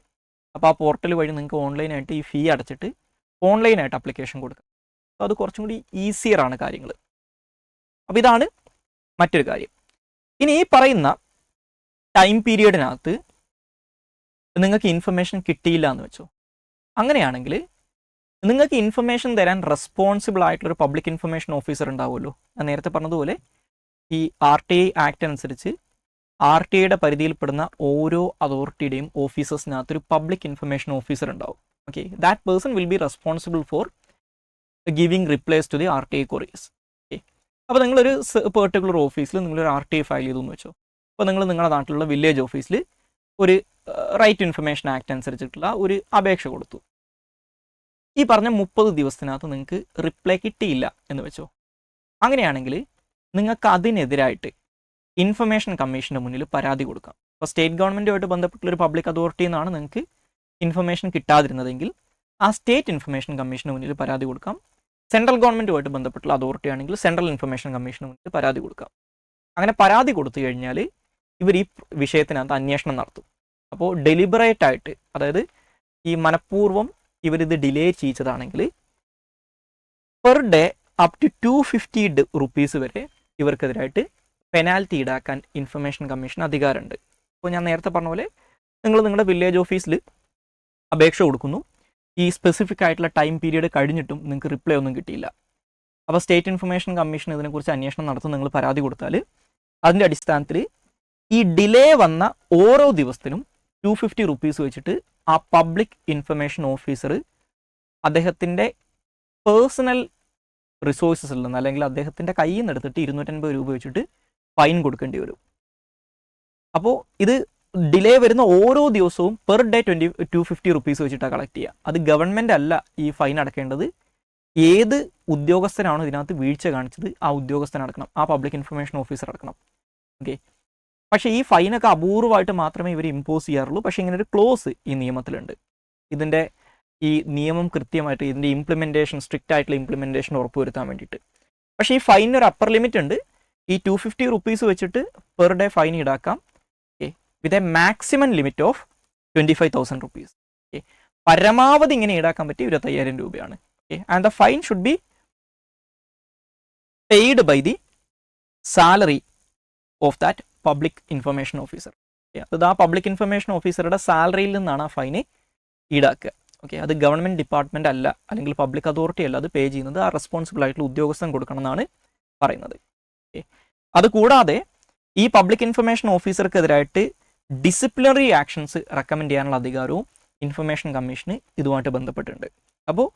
അപ്പോൾ ആ പോർട്ടൽ വഴി നിങ്ങൾക്ക് ഓൺലൈനായിട്ട് ഈ ഫീ അടച്ചിട്ട് ഓൺലൈനായിട്ട് ആപ്ലിക്കേഷൻ കൊടുക്കാം. അപ്പോൾ അത് കുറച്ചും കൂടി ഈസിയറാണ് കാര്യങ്ങൾ. അപ്പോൾ ഇതാണ് മറ്റൊരു കാര്യം. ഇനി ഈ പറയുന്ന ടൈം പീരീഡിനകത്ത് നിങ്ങൾക്ക് ഇൻഫർമേഷൻ കിട്ടിയില്ല എന്ന് വെച്ചോ. അങ്ങനെയാണെങ്കിൽ നിങ്ങൾക്ക് ഇൻഫർമേഷൻ തരാൻ റെസ്പോൺസിബിൾ ആയിട്ടുള്ളൊരു പബ്ലിക് ഇൻഫർമേഷൻ ഓഫീസർ ഉണ്ടാവുമല്ലോ. ഞാൻ നേരത്തെ പറഞ്ഞതുപോലെ ഈ RTA ആക്ട് അനുസരിച്ച് RTAയുടെ പരിധിയിൽപ്പെടുന്ന ഓരോ അതോറിറ്റിയുടെയും ഓഫീസേഴ്സിനകത്ത് ഒരു പബ്ലിക് ഇൻഫർമേഷൻ ഓഫീസർ ഉണ്ടാവും. Okay, that person will be responsible for giving replies to the RTA queries. Okay, അപ്പോൾ നിങ്ങളൊരു പെർട്ടിക്കുലർ ഓഫീസിൽ നിങ്ങളൊരു RTA ഫയൽ ചെയ്തു എന്ന് വെച്ചോ. അപ്പോൾ നിങ്ങൾ നിങ്ങളുടെ നാട്ടിലുള്ള വില്ലേജ് ഓഫീസിൽ ഒരു റൈറ്റ് ഇൻഫർമേഷൻ ആക്ട് അനുസരിച്ചിട്ടുള്ള ഒരു അപേക്ഷ കൊടുത്തു. ഈ പറഞ്ഞ 30 ദിവസത്തിനകത്ത് നിങ്ങൾക്ക് റിപ്ലൈ കിട്ടിയില്ല എന്ന് വെച്ചോ. അങ്ങനെയാണെങ്കിൽ നിങ്ങൾക്ക് അതിനെതിരായിട്ട് ഇൻഫർമേഷൻ കമ്മീഷൻ്റെ മുന്നിൽ പരാതി കൊടുക്കാം. അപ്പോൾ സ്റ്റേറ്റ് ഗവൺമെൻറ്റുമായിട്ട് ബന്ധപ്പെട്ടുള്ള ഒരു പബ്ലിക് അതോറിറ്റിയിൽ നിന്നാണ് നിങ്ങൾക്ക് ഇൻഫർമേഷൻ കിട്ടാതിരുന്നതെങ്കിൽ ആ സ്റ്റേറ്റ് ഇൻഫർമേഷൻ കമ്മീഷന് മുന്നിൽ പരാതി കൊടുക്കാം. സെൻട്രൽ ഗവൺമെൻറ്റുമായിട്ട് ബന്ധപ്പെട്ടുള്ള അതോറിറ്റി ആണെങ്കിൽ സെൻട്രൽ ഇൻഫർമേഷൻ കമ്മീഷന് മുന്നിൽ പരാതി കൊടുക്കാം. അങ്ങനെ പരാതി കൊടുത്തു കഴിഞ്ഞാൽ ഇവർ ഈ വിഷയത്തിനകത്ത് അന്വേഷണം നടത്തും. അപ്പോൾ ഡെലിബറേറ്റ് ആയിട്ട്, അതായത് ഈ മനഃപൂർവ്വം ഇവരിത് ഡിലേ ചെയ്യിച്ചതാണെങ്കിൽ per day up to 250 rupees വരെ ഇവർക്കെതിരായിട്ട് പെനാൽറ്റി ഈടാക്കാൻ ഇൻഫർമേഷൻ കമ്മീഷൻ അധികാരമുണ്ട്. അപ്പോൾ ഞാൻ നേരത്തെ പറഞ്ഞ പോലെ നിങ്ങൾ നിങ്ങളുടെ വില്ലേജ് ഓഫീസിൽ അപേക്ഷ കൊടുക്കുന്നു, ഈ സ്പെസിഫിക് ആയിട്ടുള്ള ടൈം പീരീഡ് കഴിഞ്ഞിട്ടും നിങ്ങൾക്ക് റിപ്ലൈ ഒന്നും കിട്ടിയില്ല. അപ്പോൾ സ്റ്റേറ്റ് ഇൻഫർമേഷൻ കമ്മീഷൻ ഇതിനെക്കുറിച്ച് അന്വേഷണം നടത്തും. നിങ്ങൾ പരാതി കൊടുത്താൽ അതിൻ്റെ അടിസ്ഥാനത്തിൽ ഈ ഡിലേ വന്ന ഓരോ ദിവസത്തിനും 250 rupees വെച്ചിട്ട് ആ പബ്ലിക് ഇൻഫർമേഷൻ ഓഫീസർ അദ്ദേഹത്തിൻ്റെ പേഴ്സണൽ റിസോഴ്സസിൽ നിന്ന് അല്ലെങ്കിൽ അദ്ദേഹത്തിൻ്റെ കയ്യിൽ നിന്ന് എടുത്തിട്ട് 250 രൂപ വെച്ചിട്ട് ഫൈൻ കൊടുക്കേണ്ടി വരും. അപ്പോൾ ഇത് ഡിലേ വരുന്ന ഓരോ ദിവസവും പെർ ഡേ 250 rupees വെച്ചിട്ടാണ് കളക്ട് ചെയ്യുക. അത് ഗവൺമെൻറ് അല്ല ഈ ഫൈൻ അടക്കേണ്ടത്. ഏത് ഉദ്യോഗസ്ഥനാണോ ഇതിനകത്ത് വീഴ്ച കാണിച്ചത് ആ ഉദ്യോഗസ്ഥൻ അടക്കണം, ആ പബ്ലിക് ഇൻഫർമേഷൻ ഓഫീസർ അടക്കണം. ഓക്കെ, പക്ഷേ ഈ ഫൈനൊക്കെ അപൂർവമായിട്ട് മാത്രമേ ഇവർ ഇമ്പോസ് ചെയ്യാറുള്ളൂ. പക്ഷേ ഇങ്ങനെ ഒരു ക്ലോസ് ഈ നിയമത്തിലുണ്ട്. ഇതിൻ്റെ ഈ നിയമം കൃത്യമായിട്ട് ഇതിൻ്റെ ഇംപ്ലിമെൻറ്റേഷൻ, സ്ട്രിക്റ്റ് ആയിട്ടുള്ള ഇംപ്ലിമെൻറ്റേഷൻ ഉറപ്പുവരുത്താൻ വേണ്ടിയിട്ട്. പക്ഷേ ഈ ഫൈനിന് ഒരു അപ്പർ ലിമിറ്റ് ഉണ്ട്. ഈ 250 rupees വെച്ചിട്ട് പെർ ഡേ ഫൈൻ ഈടാക്കാം. Okay, with a maximum limit of 25,000 rupees. Okay, പരമാവധി ഇങ്ങനെ ഈടാക്കാൻ പറ്റിയ 25,000 രൂപയാണ്. Okay, and the fine should be paid by the salary of that public information officer. അത് ആ പബ്ലിക് ഇൻഫർമേഷൻ ഓഫീസറുടെ സാലറിയിൽ നിന്നാണ് ആ ഫൈന് ഈടാക്കുക. ഓക്കെ, അത് ഗവൺമെൻറ് ഡിപ്പാർട്ട്മെൻറ്റ് അല്ല, അല്ലെങ്കിൽ പബ്ലിക് അതോറിറ്റി അല്ല അത് പേ ചെയ്യുന്നത്, ആ റെസ്പോൺസിബിൾ ആയിട്ടുള്ള ഉദ്യോഗസ്ഥൻ കൊടുക്കണം എന്നാണ് പറയുന്നത്. ഓക്കെ, അതുകൂടാതെ ഈ പബ്ലിക് ഇൻഫർമേഷൻ ഓഫീസർക്കെതിരായിട്ട് ഡിസിപ്ലിനറി ആക്ഷൻസ് റെക്കമെൻഡ് ചെയ്യാനുള്ള അധികാരവും ഇൻഫർമേഷൻ കമ്മീഷന് ഇതുമായിട്ട് ബന്ധപ്പെട്ടിട്ടുണ്ട്. അപ്പോൾ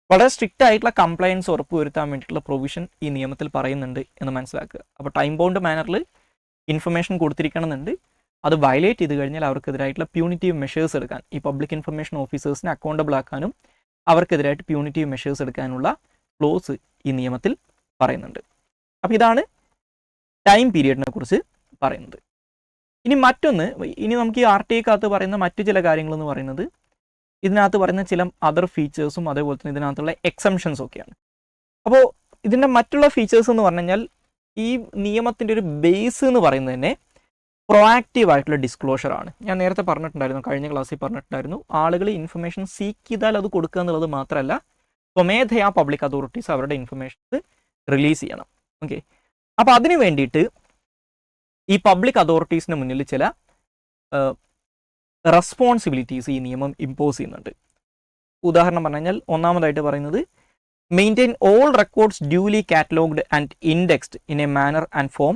വളരെ സ്ട്രിക്റ്റ് ആയിട്ടുള്ള കംപ്ലയൻസ് ഉറപ്പുവരുത്താൻ വേണ്ടിയിട്ടുള്ള പ്രൊവിഷൻ ഈ നിയമത്തിൽ പറയുന്നുണ്ട് എന്ന് മനസ്സിലാക്കുക. അപ്പോൾ ടൈം ബൗണ്ട് മാനറിൽ ഇൻഫർമേഷൻ കൊടുത്തിരിക്കണമെന്നുണ്ട്. അത് വയലേറ്റ് ചെയ്ത് കഴിഞ്ഞാൽ അവർക്കെതിരായിട്ടുള്ള പ്യൂണിറ്റീവ് മെഷേഴ്സ് എടുക്കാൻ, ഈ പബ്ലിക് ഇൻഫർമേഷൻ ഓഫീസേഴ്സിനെ അക്കൗണ്ടബിൾ ആക്കാനും അവർക്കെതിരായിട്ട് പ്യൂണിറ്റീവ് മെഷേഴ്സ് എടുക്കാനുള്ള ക്ലോസ് ഈ നിയമത്തിൽ പറയുന്നുണ്ട്. അപ്പോൾ ഇതാണ് ടൈം പീരിയഡിനെ കുറിച്ച് പറയുന്നത്. ഇനി മറ്റൊന്ന്, ഇനി നമുക്ക് ഈ RTA പറയുന്ന മറ്റു ചില കാര്യങ്ങൾ എന്ന് പറയുന്നത്, ഇതിനകത്ത് പറയുന്ന ചില അതർ ഫീച്ചേഴ്സും അതേപോലെ തന്നെ ഇതിനകത്തുള്ള എക്സംഷൻസും ഒക്കെയാണ്. അപ്പോൾ ഇതിൻ്റെ മറ്റുള്ള ഫീച്ചേഴ്സ് എന്ന് പറഞ്ഞു കഴിഞ്ഞാൽ ഈ നിയമത്തിൻ്റെ ഒരു ബേസ് എന്ന് പറയുന്നത് തന്നെ പ്രൊആക്റ്റീവ് ആയിട്ടുള്ള ഡിസ്ക്ലോഷർ ആണ്. ഞാൻ നേരത്തെ പറഞ്ഞിട്ടുണ്ടായിരുന്നു, കഴിഞ്ഞ ക്ലാസ്സിൽ പറഞ്ഞിട്ടുണ്ടായിരുന്നു, ആളുകൾ ഇൻഫർമേഷൻ സീക്ക് ചെയ്താൽ അത് കൊടുക്കുക എന്നുള്ളത് മാത്രമല്ല, സ്വമേധയാ പബ്ലിക് അതോറിറ്റീസ് അവരുടെ ഇൻഫർമേഷൻസ് റിലീസ് ചെയ്യണം. ഓക്കെ, അപ്പോൾ അതിന് വേണ്ടിയിട്ട് ഈ പബ്ലിക് അതോറിറ്റീസിന് മുന്നിൽ ചില റെസ്പോൺസിബിലിറ്റീസ് ഈ നിയമം ഇമ്പോസ് ചെയ്യുന്നുണ്ട്. ഉദാഹരണം പറഞ്ഞു കഴിഞ്ഞാൽ ഒന്നാമതായിട്ട് പറയുന്നത്, maintain all records duly catalogued and indexed in a manner and form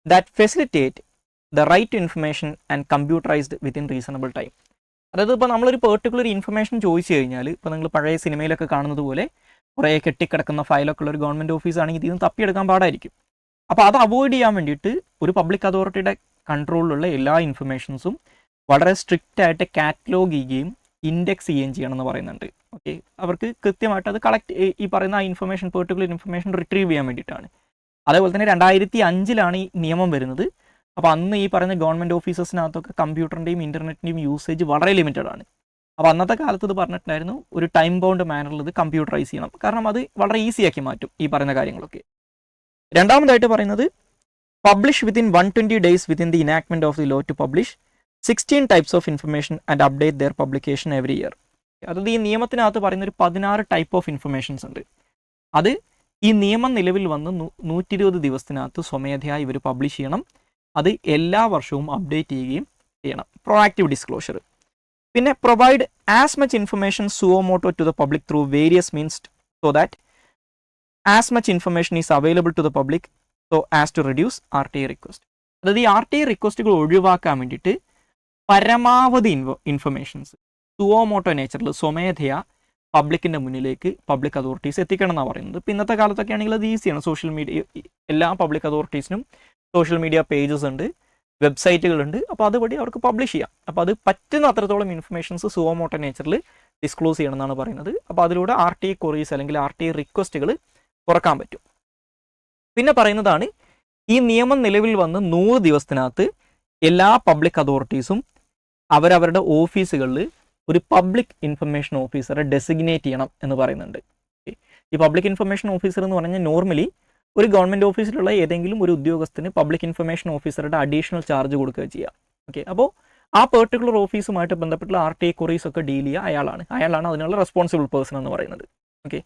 that facilitate the right to information and computerised within reasonable time. അതായത് ഇപ്പോൾ നമ്മളൊരു പെർട്ടിക്കുലർ ഇൻഫർമേഷൻ ചോദിച്ചു കഴിഞ്ഞാൽ, ഇപ്പോൾ നിങ്ങൾ പഴയ സിനിമയിലൊക്കെ കാണുന്നത് പോലെ കുറേ കെട്ടിക്കിടക്കുന്ന ഫയലൊക്കെ ഉള്ള ഒരു ഗവൺമെൻറ് ഓഫീസാണെങ്കിൽ ഇതിൽ നിന്ന് തപ്പിയെടുക്കാൻ പാടായിരിക്കും. അപ്പോൾ അത് അവോയ്ഡ് ചെയ്യാൻ വേണ്ടിയിട്ട് ഒരു പബ്ലിക് അതോറിറ്റിയുടെ കൺട്രോളിലുള്ള എല്ലാ ഇൻഫർമേഷൻസും വളരെ സ്ട്രിക്റ്റ് ആയിട്ട് കാറ്റലോഗ് ചെയ്യുകയും ഇൻഡെക്സ് ചെയ്യുകയും ചെയ്യണമെന്ന് പറയുന്നുണ്ട്. ഓക്കെ, അവർക്ക് കൃത്യമായിട്ട് അത് കളക്ട്, ഈ പറയുന്ന ആ ഇൻഫർമേഷൻ, പെർട്ടിക്കുലർ ഇൻഫർമേഷൻ റിട്രീവ് ചെയ്യാൻ വേണ്ടിയിട്ടാണ്. അതേപോലെ തന്നെ 2005 ഈ നിയമം വരുന്നത്. അപ്പോൾ അന്ന് ഈ പറയുന്ന ഗവൺമെൻറ് ഓഫീസസിനകത്തൊക്കെ കമ്പ്യൂട്ടറിൻ്റെയും ഇൻ്റർനെറ്റിൻ്റെയും യൂസേജ് വളരെ ലിമിറ്റഡ് ആണ്. അപ്പോൾ അന്നത്തെ കാലത്ത് ഇത് പറഞ്ഞിട്ടുണ്ടായിരുന്നു, ഒരു ടൈം ബൗണ്ട് മാനറിൽ ഇത് കമ്പ്യൂട്ടറൈസ് ചെയ്യണം, കാരണം അത് വളരെ ഈസിയാക്കി മാറ്റും ഈ പറയുന്ന കാര്യങ്ങളൊക്കെ. രണ്ടാമതായിട്ട് പറയുന്നത്, publish within 120 days within the enactment of the law to publish 16 types of information and update their publication every year. അതായത് ഈ നിയമത്തിനകത്ത് പറയുന്ന ഒരു 16 ടൈപ്പ് ഓഫ് ഇൻഫർമേഷൻസ് ഉണ്ട്. അത് ഈ നിയമം നിലവിൽ വന്ന് 120 ദിവസത്തിനകത്ത് സ്വമേധയാ ഇവർ പബ്ലിഷ് ചെയ്യണം. അത് എല്ലാ വർഷവും അപ്ഡേറ്റ് ചെയ്യുകയും ചെയ്യണം. Proactive disclosure. പിന്നെ provide as much information suo motu to the public through various means so that as much information is available to the public so as to reduce RTA request. അതായത് ഈ RTA റിക്വസ്റ്റുകൾ ഒഴിവാക്കാൻ വേണ്ടിയിട്ട് പരമാവധി informations സുവോ motto നേച്ചറിൽ സ്വമേധയാ പബ്ലിക്കിൻ്റെ മുന്നിലേക്ക് public authorities എത്തിക്കണം എന്നാണ് പറയുന്നത്. ഇപ്പോൾ ഇന്നത്തെ കാലത്തൊക്കെ ആണെങ്കിൽ അത് ഈസിയാണ്. സോഷ്യൽ മീഡിയ, എല്ലാ പബ്ലിക് അതോറിറ്റീസിനും സോഷ്യൽ മീഡിയ പേജസ് ഉണ്ട്, വെബ്സൈറ്റുകളുണ്ട്. അപ്പോൾ അതുവഴി അവർക്ക് പബ്ലിഷ് ചെയ്യാം. അപ്പോൾ അത് പറ്റുന്ന അത്രത്തോളം ഇൻഫർമേഷൻസ് സുവോ മോട്ടോ നേച്ചറിൽ ഡിസ്ക്ലോസ് ചെയ്യണം എന്നാണ് പറയുന്നത്. അപ്പോൾ അതിലൂടെ RTA ക്വറീസ് അല്ലെങ്കിൽ RTA റിക്വസ്റ്റുകൾ കുറക്കാൻ പറ്റും. പിന്നെ പറയുന്നതാണ്, ഈ നിയമം നിലവിൽ വന്ന് 100 ദിവസത്തിനകത്ത് എല്ലാ പബ്ലിക് അതോറിറ്റീസും അവരവരുടെ ഓഫീസുകളിൽ ഒരു പബ്ലിക് ഇൻഫർമേഷൻ ഓഫീസറെ ഡെസിഗ്നേറ്റ് ചെയ്യണം എന്ന് പറയുന്നുണ്ട്. ഈ പബ്ലിക് ഇൻഫർമേഷൻ ഓഫീസർ എന്ന് പറഞ്ഞാൽ നോർമലി ഒരു ഗവൺമെൻറ് ഓഫീസിലുള്ള ഏതെങ്കിലും ഒരു ഉദ്യോഗസ്ഥന് പബ്ലിക് ഇൻഫർമേഷൻ ഓഫീസറുടെ അഡീഷണൽ ചാർജ് കൊടുക്കുക ചെയ്യാം. ഓക്കെ, അപ്പോൾ ആ പെർട്ടിക്കുലർ ഓഫീസുമായിട്ട് ബന്ധപ്പെട്ടുള്ള RTA ക്വറീസ് ഒക്കെ ഡീൽ ചെയ്യുക അയാളാണ് അതിനുള്ള റെസ്പോൺസിബിൾ പേഴ്സൺ എന്ന് പറയുന്നത്. ഓക്കെ,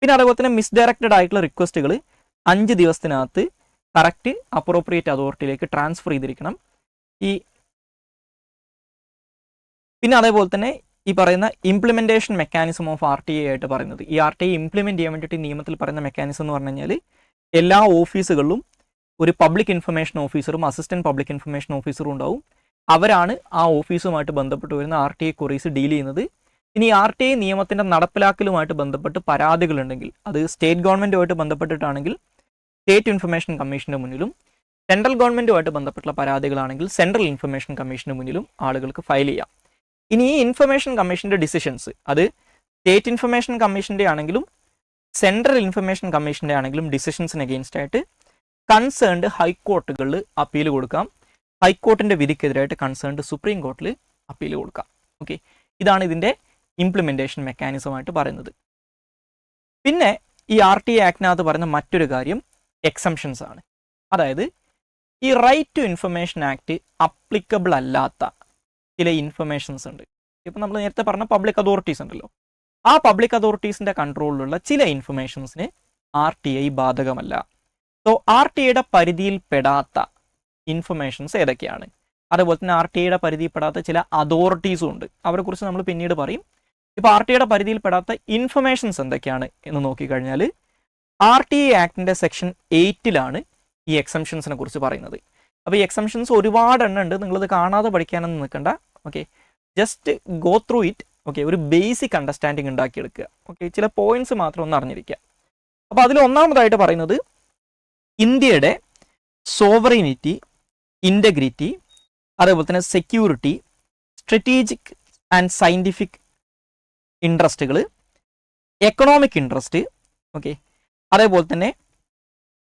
പിന്നെ അതേപോലെ തന്നെ മിസ്ഡയറക്റ്റഡ് ആയിട്ടുള്ള റിക്വസ്റ്റുകൾ 5 ദിവസത്തിനകത്ത് കറക്റ്റ് അപ്രോപ്രിയേറ്റ് അതോറിറ്റിയിലേക്ക് ട്രാൻസ്ഫർ ചെയ്തിരിക്കണം. പിന്നെ അതേപോലെ തന്നെ ഈ പറയുന്ന ഇംപ്ലിമെൻറ്റേഷൻ മെക്കാനിസം ഓഫ് RTA ആയിട്ട് പറയുന്നത്, ഈ RTA ഇംപ്ലിമെൻറ്റ് ചെയ്യാൻ വേണ്ടിയിട്ട് നിയമത്തിൽ പറയുന്ന മെക്കാനിസം എന്ന് പറഞ്ഞു കഴിഞ്ഞാൽ, എല്ലാ ഓഫീസുകളിലും ഒരു പബ്ലിക് ഇൻഫർമേഷൻ ഓഫീസറും അസിസ്റ്റൻറ്റ് പബ്ലിക് ഇൻഫർമേഷൻ ഓഫീസറും ഉണ്ടാവും. അവരാണ് ആ ഓഫീസുമായിട്ട് ബന്ധപ്പെട്ട് വരുന്ന RTA ക്വറീസ് ഡീൽ ചെയ്യുന്നത്. ഇനി RTA നിയമത്തിൻ്റെ നടപ്പിലാക്കലുമായിട്ട് ബന്ധപ്പെട്ട് പരാതികളുണ്ടെങ്കിൽ, അത് സ്റ്റേറ്റ് ഗവൺമെൻറ്റുമായിട്ട് ബന്ധപ്പെട്ടിട്ടാണെങ്കിൽ സ്റ്റേറ്റ് ഇൻഫർമേഷൻ കമ്മീഷൻ്റെ മുന്നിലും, സെൻട്രൽ ഗവൺമെൻറ്റുമായിട്ട് ബന്ധപ്പെട്ടുള്ള പരാതികളാണെങ്കിൽ സെൻട്രൽ ഇൻഫർമേഷൻ കമ്മീഷൻ്റെ മുന്നിലും ആളുകൾക്ക് ഫയൽ ചെയ്യാം. ഇനി ഈ ഇൻഫർമേഷൻ കമ്മീഷൻ്റെ ഡിസിഷൻസ്, അത് സ്റ്റേറ്റ് ഇൻഫർമേഷൻ കമ്മീഷൻ്റെ ആണെങ്കിലും സെൻട്രൽ ഇൻഫർമേഷൻ കമ്മീഷൻ്റെ ആണെങ്കിലും ഡിസിഷൻസിന് അഗെയിൻസ്റ്റ് ആയിട്ട് കൺസേൺഡ് ഹൈക്കോർട്ടുകളിൽ അപ്പീൽ കൊടുക്കാം. ഹൈക്കോർട്ടിൻ്റെ വിധിക്കെതിരായിട്ട് കൺസേൺഡ് സുപ്രീം കോർട്ടിൽ അപ്പീൽ കൊടുക്കാം. ഓക്കെ, ഇതാണ് ഇതിൻ്റെ ഇംപ്ലിമെൻറ്റേഷൻ മെക്കാനിസമായിട്ട് പറയുന്നത്. പിന്നെ ഈ RTA ആക്ടിനകത്ത് പറയുന്ന മറ്റൊരു കാര്യം എക്സംഷൻസ് ആണ്. അതായത് ഈ right to information act applicable അല്ലാത്ത ചില ഇൻഫർമേഷൻസ് ഉണ്ട്. ഇപ്പം നമ്മൾ നേരത്തെ പറഞ്ഞ പബ്ലിക് അതോറിറ്റീസ് ഉണ്ടല്ലോ, ആ പബ്ലിക് അതോറിറ്റീസിൻ്റെ കൺട്രോളിലുള്ള ചില ഇൻഫർമേഷൻസിന് RTI ബാധകമല്ല. സോ RTIയുടെ പരിധിയിൽ പെടാത്ത ഇൻഫർമേഷൻസ് ഏതൊക്കെയാണ്? അതുപോലെ തന്നെ RTIയുടെ പരിധിയിൽപ്പെടാത്ത ചില അതോറിറ്റീസും ഉണ്ട്, അവരെക്കുറിച്ച് നമ്മൾ പിന്നീട് പറയും. ഇപ്പോൾ RTIയുടെ പരിധിയിൽപ്പെടാത്ത ഇൻഫർമേഷൻസ് എന്തൊക്കെയാണ് എന്ന് നോക്കിക്കഴിഞ്ഞാൽ RTI ആക്ടിൻ്റെ സെക്ഷൻ 8 ഈ എക്സംഷൻസിനെ കുറിച്ച് പറയുന്നത്. അപ്പോൾ ഈ എക്സംഷൻസ് ഒരുപാട് എണ്ണം ഉണ്ട്, നിങ്ങളിത് കാണാതെ പഠിക്കാനൊന്നും നിൽക്കണ്ട. Okay, just go through it. Okay, ഒരു ബേസിക് അണ്ടർസ്റ്റാൻഡിങ് ഉണ്ടാക്കിയെടുക്കുക. ഓക്കെ, ചില പോയിന്റ്സ് മാത്രം ഒന്ന് അറിഞ്ഞിരിക്കുക. അപ്പോൾ അതിൽ ഒന്നാമതായിട്ട് പറയുന്നത് ഇന്ത്യയുടെ സോവറിനിറ്റി, ഇൻറ്റഗ്രിറ്റി, അതേപോലെ തന്നെ സെക്യൂരിറ്റി, സ്ട്രാറ്റജിക് ആൻഡ് സയൻറ്റിഫിക് ഇൻട്രസ്റ്റുകൾ, എക്കണോമിക് ഇൻട്രസ്റ്റ്, ഓക്കെ, അതേപോലെ തന്നെ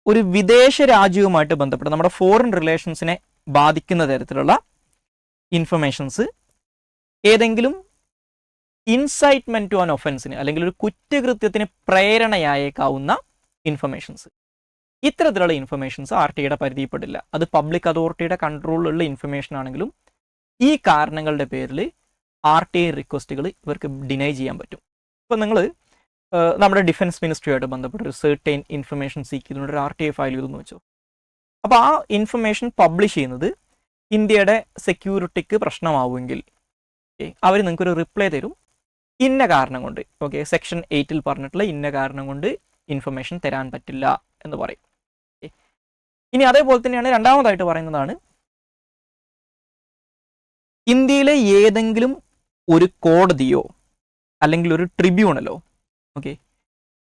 ഒരു വിദേശ രാജ്യവുമായിട്ട് ബന്ധപ്പെട്ട് നമ്മുടെ ഫോറിൻ റിലേഷൻസിനെ ബാധിക്കുന്ന തരത്തിലുള്ള ഇൻഫർമേഷൻസ്, ഏതെങ്കിലും ഇൻസൈറ്റ്മെൻറ്റ് ടു ആൻ ഒഫൻസിന് അല്ലെങ്കിൽ ഒരു കുറ്റകൃത്യത്തിന് പ്രേരണയായേക്കാവുന്ന ഇൻഫർമേഷൻസ്, ഇത്തരത്തിലുള്ള ഇൻഫർമേഷൻസ് RTIയുടെ പരിധിയിൽപ്പെടില്ല. അത് പബ്ലിക് അതോറിറ്റിയുടെ കൺട്രോളിലുള്ള ഇൻഫർമേഷൻ ആണെങ്കിലും ഈ കാരണങ്ങളുടെ പേരിൽ RTI റിക്വസ്റ്റുകൾ ഇവർക്ക് ഡിനൈ ചെയ്യാൻ പറ്റും. ഇപ്പോൾ നിങ്ങൾ നമ്മുടെ ഡിഫൻസ് മിനിസ്ട്രിയുമായിട്ട് ബന്ധപ്പെട്ട് ഒരു സെർട്ടൈൻ ഇൻഫർമേഷൻ സീക്ക് ചെയ്തുകൊണ്ട് ഒരു RTI ഫയൽ ചെയ്തെന്ന് വെച്ചോ. അപ്പോൾ ആ ഇൻഫർമേഷൻ പബ്ലിഷ് ചെയ്യുന്നത് ഇന്ത്യയുടെ സെക്യൂരിറ്റിക്ക് പ്രശ്നമാവുമെങ്കിൽ അവർ നിങ്ങൾക്കൊരു റിപ്ലൈ തരും, ഇന്ന കാരണം കൊണ്ട്, ഓക്കെ, സെക്ഷൻ 8 പറഞ്ഞിട്ടുള്ള ഇന്ന കാരണം കൊണ്ട് ഇൻഫർമേഷൻ തരാൻ പറ്റില്ല എന്ന് പറയും. ഇനി അതേപോലെ തന്നെയാണ് രണ്ടാമതായിട്ട് പറയുന്നതാണ്, ഇന്ത്യയിലെ ഏതെങ്കിലും ഒരു കോടതിയോ അല്ലെങ്കിൽ ഒരു ട്രിബ്യൂണലോ ഓക്കെ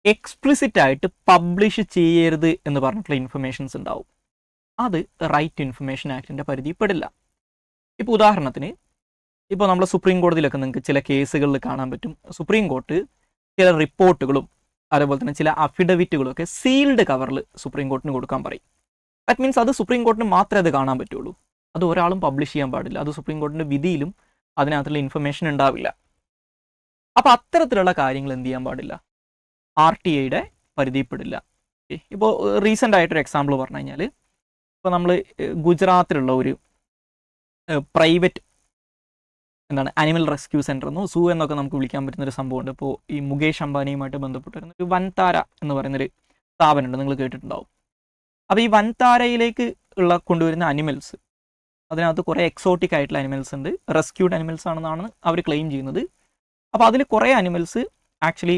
എക്സ്പ്ലിസിറ്റ് ആയിട്ട് പബ്ലിഷ് ചെയ്യരുത് എന്ന് പറഞ്ഞിട്ടുള്ള ഇൻഫർമേഷൻസ് ഉണ്ടാവും. അത് റൈറ്റ് ടു ഇൻഫർമേഷൻ ആക്ടിൻ്റെ പരിധിയിൽപ്പെടില്ല. ഇപ്പോൾ ഉദാഹരണത്തിന്, ഇപ്പോൾ നമ്മൾ സുപ്രീം കോടതിയിലൊക്കെ നിങ്ങൾക്ക് ചില കേസുകളിൽ കാണാൻ പറ്റും, സുപ്രീം കോർട്ട് ചില റിപ്പോർട്ടുകളും അതേപോലെ തന്നെ ചില അഫിഡവിറ്റുകളും ഒക്കെ സീൽഡ് കവറിൽ സുപ്രീം കോർട്ടിന് കൊടുക്കാൻ പറയും. ദാറ്റ് മീൻസ് അത് സുപ്രീം കോർട്ടിന് മാത്രമേ അത് കാണാൻ പറ്റുള്ളൂ, അത് ഒരാളും പബ്ലിഷ് ചെയ്യാൻ പാടില്ല. അത് സുപ്രീം കോർട്ടിൻ്റെ വിധിയിലും അതിനകത്തുള്ള ഇൻഫർമേഷൻ ഉണ്ടാവില്ല. അപ്പോൾ അത്തരത്തിലുള്ള കാര്യങ്ങൾ എന്ത് ചെയ്യാൻ പാടില്ല, RTIയുടെ പരിധിയിൽപ്പെടില്ല. ഇപ്പോൾ റീസെൻ്റ് ആയിട്ടൊരു എക്സാമ്പിൾ പറഞ്ഞു കഴിഞ്ഞാൽ, ഇപ്പോൾ നമ്മൾ ഗുജറാത്തിലുള്ള ഒരു പ്രൈവറ്റ് അനിമൽ റെസ്ക്യൂ സെൻ്റർ എന്നോ സൂ എന്നൊക്കെ നമുക്ക് വിളിക്കാൻ പറ്റുന്നൊരു സംഭവമുണ്ട്. ഇപ്പോൾ ഈ മുകേഷ് അംബാനിയുമായിട്ട് ബന്ധപ്പെട്ടിരുന്ന ഒരു വൻതാര എന്ന് പറയുന്നൊരു സ്ഥാപനമുണ്ട്, നിങ്ങൾ കേട്ടിട്ടുണ്ടാവും. അപ്പോൾ ഈ വൻതാരയിലേക്ക് കൊണ്ടുവരുന്ന അനിമൽസ്, അതിനകത്ത് കുറേ എക്സോട്ടിക് ആയിട്ടുള്ള അനിമൽസ് ഉണ്ട്, റെസ്ക്യൂഡ് അനിമൽസ് ആണെന്നാണ് അവർ ക്ലെയിം ചെയ്യുന്നത്. അപ്പോൾ അതിൽ കുറേ അനിമൽസ് ആക്ച്വലി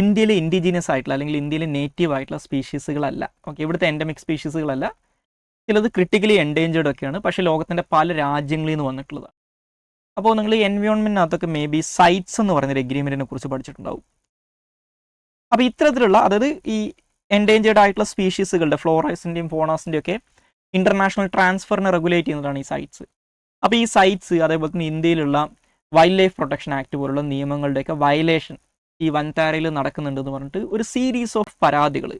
ഇന്ത്യയിലെ ഇൻഡിജീനിയസ് ആയിട്ടുള്ള അല്ലെങ്കിൽ ഇന്ത്യയിലെ നേറ്റീവ് ആയിട്ടുള്ള സ്പീഷീസുകളല്ല. ഓക്കെ, ഇവിടുത്തെ എൻഡമിക് സ്പീഷീസുകളല്ല, ചിലത് ക്രിട്ടിക്കലി എൻഡേഞ്ചേർഡ് ഒക്കെയാണ്, പക്ഷേ ലോകത്തിൻ്റെ പല രാജ്യങ്ങളിൽ നിന്ന് വന്നിട്ടുള്ളതാണ്. അപ്പോൾ നിങ്ങൾ എൻവയോൺമെൻറ്റിനകത്തൊക്കെ മേ ബി സൈറ്റ്സ് എന്ന് പറയുന്നൊരു എഗ്രിമെൻറ്റിനെ കുറിച്ച് പഠിച്ചിട്ടുണ്ടാവും. അപ്പോൾ ഇത്തരത്തിലുള്ള, അതായത് ഈ എൻഡേഞ്ചേർഡ് ആയിട്ടുള്ള സ്പീഷീസുകളുടെ ഫ്ലോറസിൻ്റെയും ഫോണാസിൻ്റെയും ഒക്കെ ഇൻ്റർനാഷണൽ ട്രാൻസ്ഫറിനെ റെഗുലേറ്റ് ചെയ്യുന്നതാണ് ഈ സൈറ്റ്സ്. അപ്പോൾ ഈ സൈറ്റ്സ് അതേപോലെ തന്നെ ഇന്ത്യയിലുള്ള വൈൽഡ് ലൈഫ് പ്രൊട്ടക്ഷൻ ആക്ട് പോലുള്ള നിയമങ്ങളുടെയൊക്കെ വയലേഷൻ ഈ വൻതാരയിൽ നടക്കുന്നുണ്ടെന്ന് പറഞ്ഞിട്ട് ഒരു സീരീസ് ഓഫ് പരാതികൾ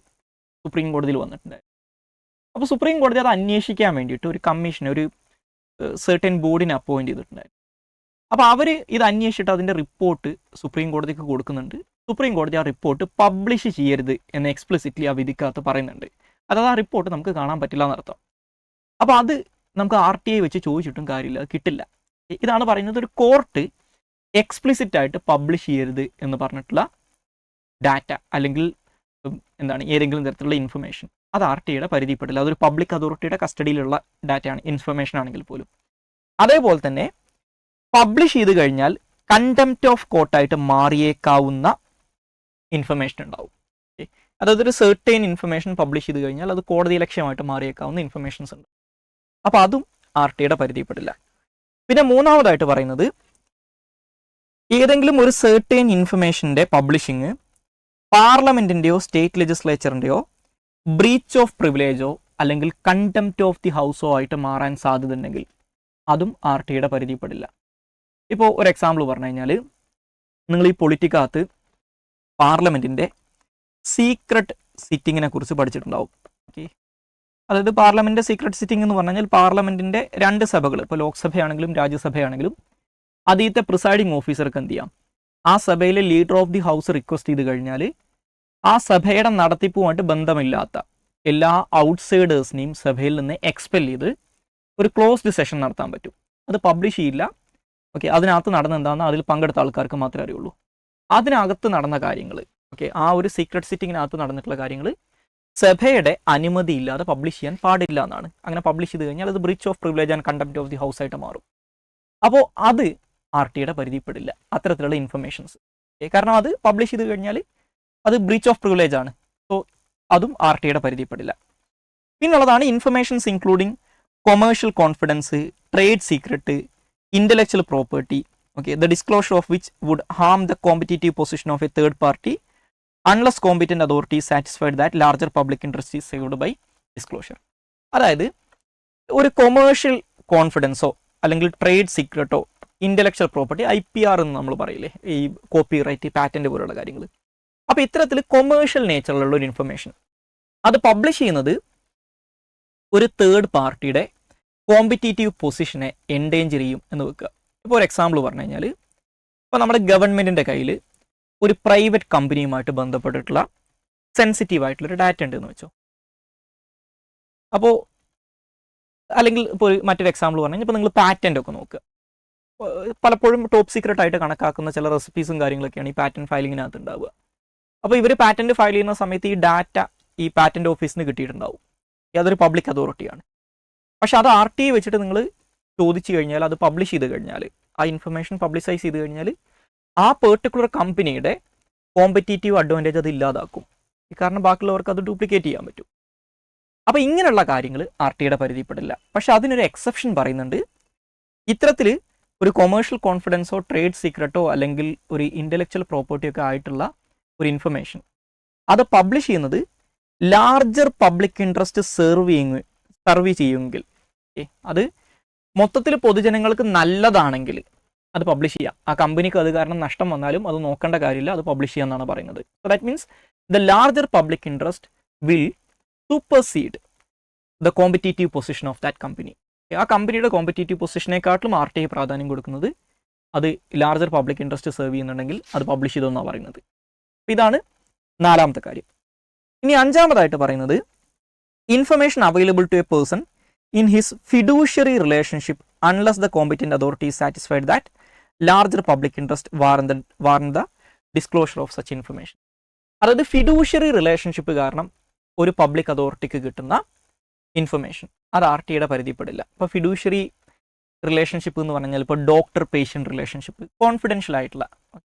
സുപ്രീം കോടതിയിൽ വന്നിട്ടുണ്ട്. അപ്പോൾ സുപ്രീം കോടതി അത് അന്വേഷിക്കാൻ വേണ്ടിയിട്ട് ഒരു കമ്മീഷനെ, ഒരു സെർട്ടൻ ബോർഡിനെ അപ്പോയിൻറ്റ് ചെയ്തിട്ടുണ്ടായിരുന്നു. അപ്പോൾ അവർ ഇത് അന്വേഷിച്ചിട്ട് അതിൻ്റെ റിപ്പോർട്ട് സുപ്രീം കോടതിക്ക് കൊടുക്കുന്നുണ്ട്. സുപ്രീം കോടതി ആ റിപ്പോർട്ട് പബ്ലിഷ് ചെയ്യരുത് എന്ന് എക്സ്പ്ലിസിറ്റ്ലി ആ വിധിക്കകത്ത് പറയുന്നുണ്ട്. അതായത് ആ റിപ്പോർട്ട് നമുക്ക് കാണാൻ പറ്റില്ല എന്നർത്ഥം. അപ്പോൾ അത് നമുക്ക് RTI വെച്ച് ചോദിച്ചിട്ടും കാര്യമില്ല, അത് കിട്ടില്ല. ഇതാണ് പറയുന്നത്, ഒരു കോർട്ട് എക്സ്പ്ലിസിറ്റ് ആയിട്ട് പബ്ലിഷ് ചെയ്യരുത് എന്ന് പറഞ്ഞിട്ടുള്ള ഡാറ്റ അല്ലെങ്കിൽ ഏതെങ്കിലും തരത്തിലുള്ള ഇൻഫർമേഷൻ, അത് RTIയുടെ പരിധിപ്പെടില്ല. അതൊരു പബ്ലിക് അതോറിറ്റിയുടെ കസ്റ്റഡിയിലുള്ള ഡാറ്റയാണ്, ഇൻഫർമേഷൻ ആണെങ്കിൽ പോലും. അതേപോലെ തന്നെ പബ്ലിഷ് ചെയ്ത് കഴിഞ്ഞാൽ കണ്ടംപ്റ്റ് ഓഫ് കോർട്ടായിട്ട് മാറിയേക്കാവുന്ന ഇൻഫർമേഷൻ ഉണ്ടാവും. അതായത് ഒരു സെർട്ടൈൻ ഇൻഫർമേഷൻ പബ്ലിഷ് ചെയ്ത് കഴിഞ്ഞാൽ അത് കോടതി ലക്ഷ്യമായിട്ട് മാറിയേക്കാവുന്ന ഇൻഫർമേഷൻസ് ഉണ്ട്. അപ്പോൾ അതും RTIയുടെ പരിധിപ്പെടില്ല. പിന്നെ മൂന്നാമതായിട്ട് പറയുന്നത്, ഏതെങ്കിലും ഒരു സെർട്ടൈൻ ഇൻഫർമേഷൻ്റെ പബ്ലിഷിങ് പാർലമെൻറ്റിൻ്റെയോ സ്റ്റേറ്റ് ലെജിസ്ലേച്ചറിൻ്റെയോ ബ്രീച്ച് ഓഫ് പ്രിവിലേജോ അല്ലെങ്കിൽ കണ്ടംപ്റ്റ് ഓഫ് ദി ഹൗസോ ആയിട്ട് മാറാൻ സാധ്യതയുണ്ടെങ്കിൽ അതും RTIയുടെ പരിധിപ്പെടില്ല. ഇപ്പോൾ ഒരു എക്സാമ്പിൾ പറഞ്ഞു കഴിഞ്ഞാൽ, നിങ്ങൾ ഈ പൊളിറ്റിക്കകത്ത് പാർലമെൻറ്റിൻ്റെ സീക്രട്ട് സിറ്റിങ്ങിനെ കുറിച്ച് പഠിച്ചിട്ടുണ്ടാവും. ഓക്കെ, അതായത് പാർലമെൻറ്റ് സീക്രട്ട് സിറ്റിംഗ് എന്ന് പറഞ്ഞു കഴിഞ്ഞാൽ പാർലമെൻറ്റിൻ്റെ 2 സഭകൾ, ഇപ്പോൾ ലോക്സഭയാണെങ്കിലും രാജ്യസഭയാണെങ്കിലും, ആദ്യത്തെ പ്രിസൈഡിങ് ഓഫീസർക്ക് എന്ത് ചെയ്യാം, ആ സഭയിലെ leader of the house request ചെയ്ത് കഴിഞ്ഞാൽ ആ സഭയുടെ നടത്തിപ്പുമായിട്ട് ബന്ധമില്ലാത്ത എല്ലാ ഔട്ട്സൈഡേഴ്സിനെയും സഭയിൽ നിന്ന് എക്സ്പെൽ ചെയ്ത് ഒരു ക്ലോസ്ഡ് സെഷൻ നടത്താൻ പറ്റും. അത് പബ്ലിഷ് ചെയ്യില്ല. ഓക്കെ, അതിനകത്ത് നടന്ന എന്താണെന്ന് അതിൽ പങ്കെടുത്ത ആൾക്കാർക്ക് മാത്രമേ അറിയുള്ളൂ. അതിനകത്ത് നടന്ന കാര്യങ്ങൾ, ഓക്കെ, ആ ഒരു സീക്രട്ട് സിറ്റിങ്ങിനകത്ത് നടന്നിട്ടുള്ള കാര്യങ്ങൾ സഭയുടെ അനുമതി ഇല്ലാതെ പബ്ലിഷ് ചെയ്യാൻ പാടില്ല എന്നാണ്. അങ്ങനെ പബ്ലിഷ് ചെയ്ത് കഴിഞ്ഞാൽ അത് breach of privilege and contempt of the house ആയിട്ട് മാറും. അപ്പോൾ അത് ആർ ടിയുടെ പരിധിപ്പെടില്ല, അത്തരത്തിലുള്ള ഇൻഫർമേഷൻസ്. കാരണം അത് പബ്ലിഷ് ചെയ്ത് കഴിഞ്ഞാൽ അത് ബ്രീച്ച് ഓഫ് പ്രിവിലേജ് ആണ്. സോ അതും ആർ ടിയുടെ പരിധിപ്പെടില്ല. പിന്നുള്ളതാണ് informations including commercial confidence, trade secret, intellectual property, okay, the disclosure of which would harm the competitive position of a third party unless competent authority satisfied that larger public interest is served by disclosure. അതായത് ഒരു commercial കോൺഫിഡൻസോ അല്ലെങ്കിൽ trade സീക്രട്ടോ intellectual property, IPR എന്ന് നമ്മൾ പറയില്ലേ, ഈ copy right, patent പോലുള്ള കാര്യങ്ങൾ. അപ്പോൾ ഇത്തരത്തിൽ കൊമേഴ്ഷ്യൽ നേച്ചറിലുള്ള ഒരു ഇൻഫർമേഷൻ അത് പബ്ലിഷ് ചെയ്യുന്നത് ഒരു തേർഡ് പാർട്ടിയുടെ കോമ്പറ്റീറ്റീവ് പൊസിഷനെ എൻഡേഞ്ചർ ചെയ്യും എന്ന് വെക്കുക. ഇപ്പോൾ ഒരു എക്സാമ്പിൾ പറഞ്ഞു കഴിഞ്ഞാൽ, ഇപ്പോൾ നമ്മുടെ ഗവൺമെൻറ്റിൻ്റെ കയ്യിൽ ഒരു പ്രൈവറ്റ് കമ്പനിയുമായിട്ട് ബന്ധപ്പെട്ടിട്ടുള്ള സെൻസിറ്റീവ് ആയിട്ടുള്ളൊരു ഡാറ്റ ഉണ്ട് എന്ന് വെച്ചോ. അപ്പോൾ അല്ലെങ്കിൽ ഇപ്പോൾ മറ്റൊരു എക്സാമ്പിൾ പറഞ്ഞു കഴിഞ്ഞാൽ, ഇപ്പോൾ നിങ്ങൾ പാറ്റൻ്റ് ഒക്കെ നോക്കുക. പലപ്പോഴും ടോപ്പ് സീക്രട്ട് ആയിട്ട് കണക്കാക്കുന്ന ചില റെസിപ്പീസും കാര്യങ്ങളൊക്കെയാണ് ഈ പാറ്റന്റ് ഫയലിങ്ങിനകത്ത് ഉണ്ടാവുക. അപ്പോൾ ഇവർ പാറ്റന്റ് ഫയൽ ചെയ്യുന്ന സമയത്ത് ഈ ഡാറ്റ ഈ പാറ്റന്റ് ഓഫീസിന് കിട്ടിയിട്ടുണ്ടാവും. അതൊരു പബ്ലിക് അതോറിറ്റിയാണ്. പക്ഷെ അത് RTA വെച്ചിട്ട് നിങ്ങൾ ചോദിച്ചു കഴിഞ്ഞാൽ, അത് പബ്ലിഷ് ചെയ്ത് കഴിഞ്ഞാൽ, ആ ഇൻഫർമേഷൻ പബ്ലിസൈസ് ചെയ്ത് കഴിഞ്ഞാൽ ആ പെർട്ടിക്കുലർ കമ്പനിയുടെ കോമ്പറ്റീറ്റീവ് അഡ്വാൻറ്റേജ് അത് ഇല്ലാതാക്കും. കാരണം ബാക്കിയുള്ളവർക്ക് അത് ഡ്യൂപ്ലിക്കേറ്റ് ചെയ്യാൻ പറ്റും. അപ്പോൾ ഇങ്ങനെയുള്ള കാര്യങ്ങൾ RTയുടെ പരിധിപ്പെടില്ല. പക്ഷെ അതിനൊരു എക്സെപ്ഷൻ പറയുന്നുണ്ട്. ഇത്തരത്തിൽ ഒരു കൊമേഴ്ഷ്യൽ കോൺഫിഡൻസോ ട്രേഡ് സീക്രട്ടോ അല്ലെങ്കിൽ ഒരു ഇൻ്റലക്ച്വൽ പ്രോപ്പർട്ടിയോ ഒക്കെ ആയിട്ടുള്ള ഒരു ഇൻഫർമേഷൻ അത് പബ്ലിഷ് ചെയ്യുന്നത് ലാർജർ പബ്ലിക് ഇൻട്രസ്റ്റ് സർവ് ചെയ്യുമെങ്കിൽ, അത് മൊത്തത്തിൽ പൊതുജനങ്ങൾക്ക് നല്ലതാണെങ്കിൽ അത് പബ്ലിഷ് ചെയ്യാം. ആ കമ്പനിക്ക് അത് കാരണം നഷ്ടം വന്നാലും അത് നോക്കേണ്ട കാര്യമില്ല, അത് പബ്ലിഷ് ചെയ്യാമെന്നാണ് പറയുന്നത്. So that means the larger public interest will supersede the competitive position of that company. ആ കമ്പനിയുടെ കോമ്പറ്റീറ്റീവ് പൊസിഷനെക്കാട്ടിലും RTA പ്രാധാന്യം കൊടുക്കുന്നത് അത് ലാർജർ പബ്ലിക് ഇൻട്രസ്റ്റ് സെർവ് ചെയ്യുന്നുണ്ടെങ്കിൽ അത് പബ്ലിഷ് ചെയ്തെന്നാണ് പറയുന്നത്. ഇതാണ് നാലാമത്തെ കാര്യം. ഇനി അഞ്ചാമതായിട്ട് പറയുന്നത് information available to a person in his fiduciary relationship unless the competent authority is satisfied that larger public interest warrant the disclosure of such information. അതായത് ഫിഡൂഷ്യറി റിലേഷൻഷിപ്പ് കാരണം ഒരു പബ്ലിക് അതോറിറ്റിക്ക് കിട്ടുന്ന ഇൻഫർമേഷൻ അത് RTയുടെ പരിധിപ്പെടില്ല. ഇപ്പോൾ ഫിഡൂഷ്യറി റിലേഷൻഷിപ്പ് എന്ന് പറഞ്ഞാൽ ഇപ്പോൾ ഡോക്ടർ പേഷ്യൻ്റ് റിലേഷൻഷിപ്പ് കോൺഫിഡൻഷ്യൽ ആയിട്ടുള്ള,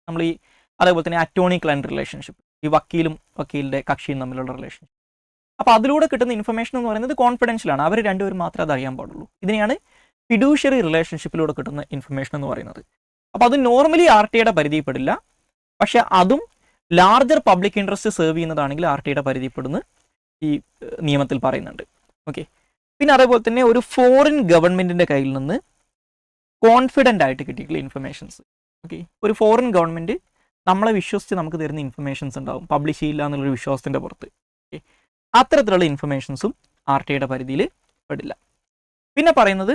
നമ്മൾ ഈ അതേപോലെ തന്നെ അറ്റോർണി ക്ലയൻറ്റ് റിലേഷൻഷിപ്പ്, ഈ വക്കീലും വക്കീലിൻ്റെ കക്ഷിയും തമ്മിലുള്ള റിലേഷൻഷിപ്പ്. അപ്പോൾ അതിലൂടെ കിട്ടുന്ന ഇൻഫർമേഷൻ എന്ന് പറയുന്നത് കോൺഫിഡൻഷ്യലാണ്. അവർ രണ്ടുപേരും മാത്രമേ അത് അറിയാൻ പാടുള്ളൂ. ഇതിനെയാണ് ഫിഡൂഷ്യറി റിലേഷൻഷിപ്പിലൂടെ കിട്ടുന്ന ഇൻഫർമേഷൻ എന്ന് പറയുന്നത്. അപ്പോൾ അത് നോർമലി RTയുടെ പരിധിപ്പെടില്ല. പക്ഷെ അതും ലാർജർ പബ്ലിക് ഇൻട്രസ്റ്റ് സെർവ് ചെയ്യുന്നതാണെങ്കിൽ RTയുടെ പരിധിപ്പെടുന്ന ഈ നിയമത്തിൽ പറയുന്നുണ്ട്. ഓക്കെ, പിന്നെ അതേപോലെ തന്നെ ഒരു ഫോറിൻ ഗവൺമെൻറ്റിൻ്റെ കയ്യിൽ നിന്ന് കോൺഫിഡൻ്റ് ആയിട്ട് കിട്ടിയിട്ടുള്ള ഇൻഫർമേഷൻസ്, ഓക്കെ, ഒരു ഫോറിൻ ഗവൺമെൻറ് നമ്മളെ വിശ്വസിച്ച് നമുക്ക് തരുന്ന ഇൻഫർമേഷൻസ് ഉണ്ടാവും, പബ്ലിഷ് ചെയ്യില്ല എന്നുള്ളൊരു വിശ്വാസത്തിൻ്റെ പുറത്ത്. ഓക്കെ, അത്തരത്തിലുള്ള ഇൻഫർമേഷൻസും RTയുടെ പരിധിയിൽ പെടില്ല. പിന്നെ പറയുന്നത്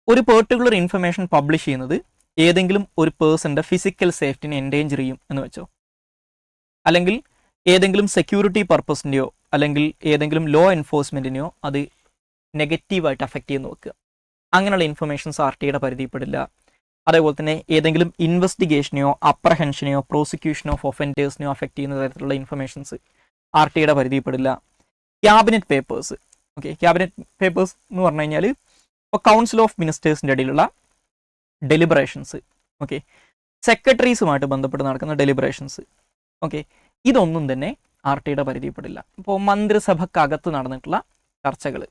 ഒരു പെർട്ടിക്കുലർ ഇൻഫർമേഷൻ പബ്ലിഷ് ചെയ്യുന്നത് ഏതെങ്കിലും ഒരു പേഴ്സൻ്റെ ഫിസിക്കൽ സേഫ്റ്റിനെ എൻഡേഞ്ചർ ചെയ്യും എന്ന് വെച്ചോ, അല്ലെങ്കിൽ ഏതെങ്കിലും സെക്യൂരിറ്റി പർപ്പസിൻ്റെയോ അല്ലെങ്കിൽ ഏതെങ്കിലും ലോ എൻഫോഴ്സ്മെൻറ്റിനെയോ അത് നെഗറ്റീവായിട്ട് അഫക്റ്റ് ചെയ്യുന്ന വെക്കുക. അങ്ങനെയുള്ള ഇൻഫർമേഷൻസ് RTയുടെ പരിധിപ്പെടില്ല. അതേപോലെ തന്നെ ഏതെങ്കിലും ഇൻവെസ്റ്റിഗേഷനെയോ അപ്രഹെൻഷനെയോ പ്രോസിക്യൂഷനോ ഓഫ് ഒഫൻഡേഴ്സിനെയോ അഫക്റ്റ് ചെയ്യുന്ന തരത്തിലുള്ള ഇൻഫർമേഷൻസ് RTയുടെ പരിധിപ്പെടില്ല. Cabinet papers, okay, cabinet papers എന്ന് പറഞ്ഞു കഴിഞ്ഞാൽ ഇപ്പോൾ കൗൺസിൽ ഓഫ് മിനിസ്റ്റേഴ്സിൻ്റെ ഇടയിലുള്ള ഡെലിബറേഷൻസ്, ഓക്കെ, സെക്രട്ടറീസുമായിട്ട് ബന്ധപ്പെട്ട് നടക്കുന്ന ഡെലിബറേഷൻസ്, ഓക്കെ, ഇതൊന്നും തന്നെ RTയുടെ പരിധിപ്പെടില്ല. ഇപ്പോൾ മന്ത്രിസഭക്കകത്ത് നടന്നിട്ടുള്ള ചർച്ചകൾ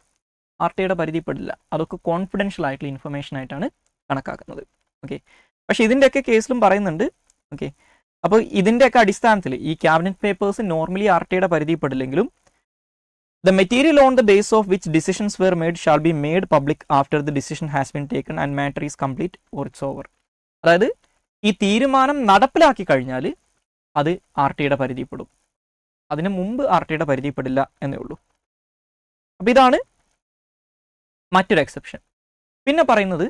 RTയുടെ പരിധിപ്പെടില്ല. അതൊക്കെ കോൺഫിഡൻഷ്യൽ ആയിട്ടുള്ള ഇൻഫർമേഷൻ ആയിട്ടാണ് കണക്കാക്കുന്നത്. ഓക്കെ, പക്ഷേ ഇതിൻ്റെയൊക്കെ കേസിലും പറയുന്നുണ്ട്. ഓക്കെ, അപ്പോൾ ഇതിൻ്റെയൊക്കെ അടിസ്ഥാനത്തിൽ ഈ ക്യാബിനറ്റ് പേപ്പേഴ്സ് നോർമലി RTയുടെ പരിധിപ്പെടില്ലെങ്കിലും the material on the base of which decisions were made shall be made public after the decision has been taken and matter is complete or it's over. അതായത് ഈ തീരുമാനം നടപ്പിലാക്കി കഴിഞ്ഞാൽ അത് RTയുടെ പരിധിപ്പെടും. അതിന് മുമ്പ് RTയുടെ പരിധിപ്പെടില്ല എന്നേ ഉള്ളൂ. അപ്പോൾ ഇതാണ് മറ്റൊരു എക്സെപ്ഷൻ. പിന്നെ പറയുന്നത്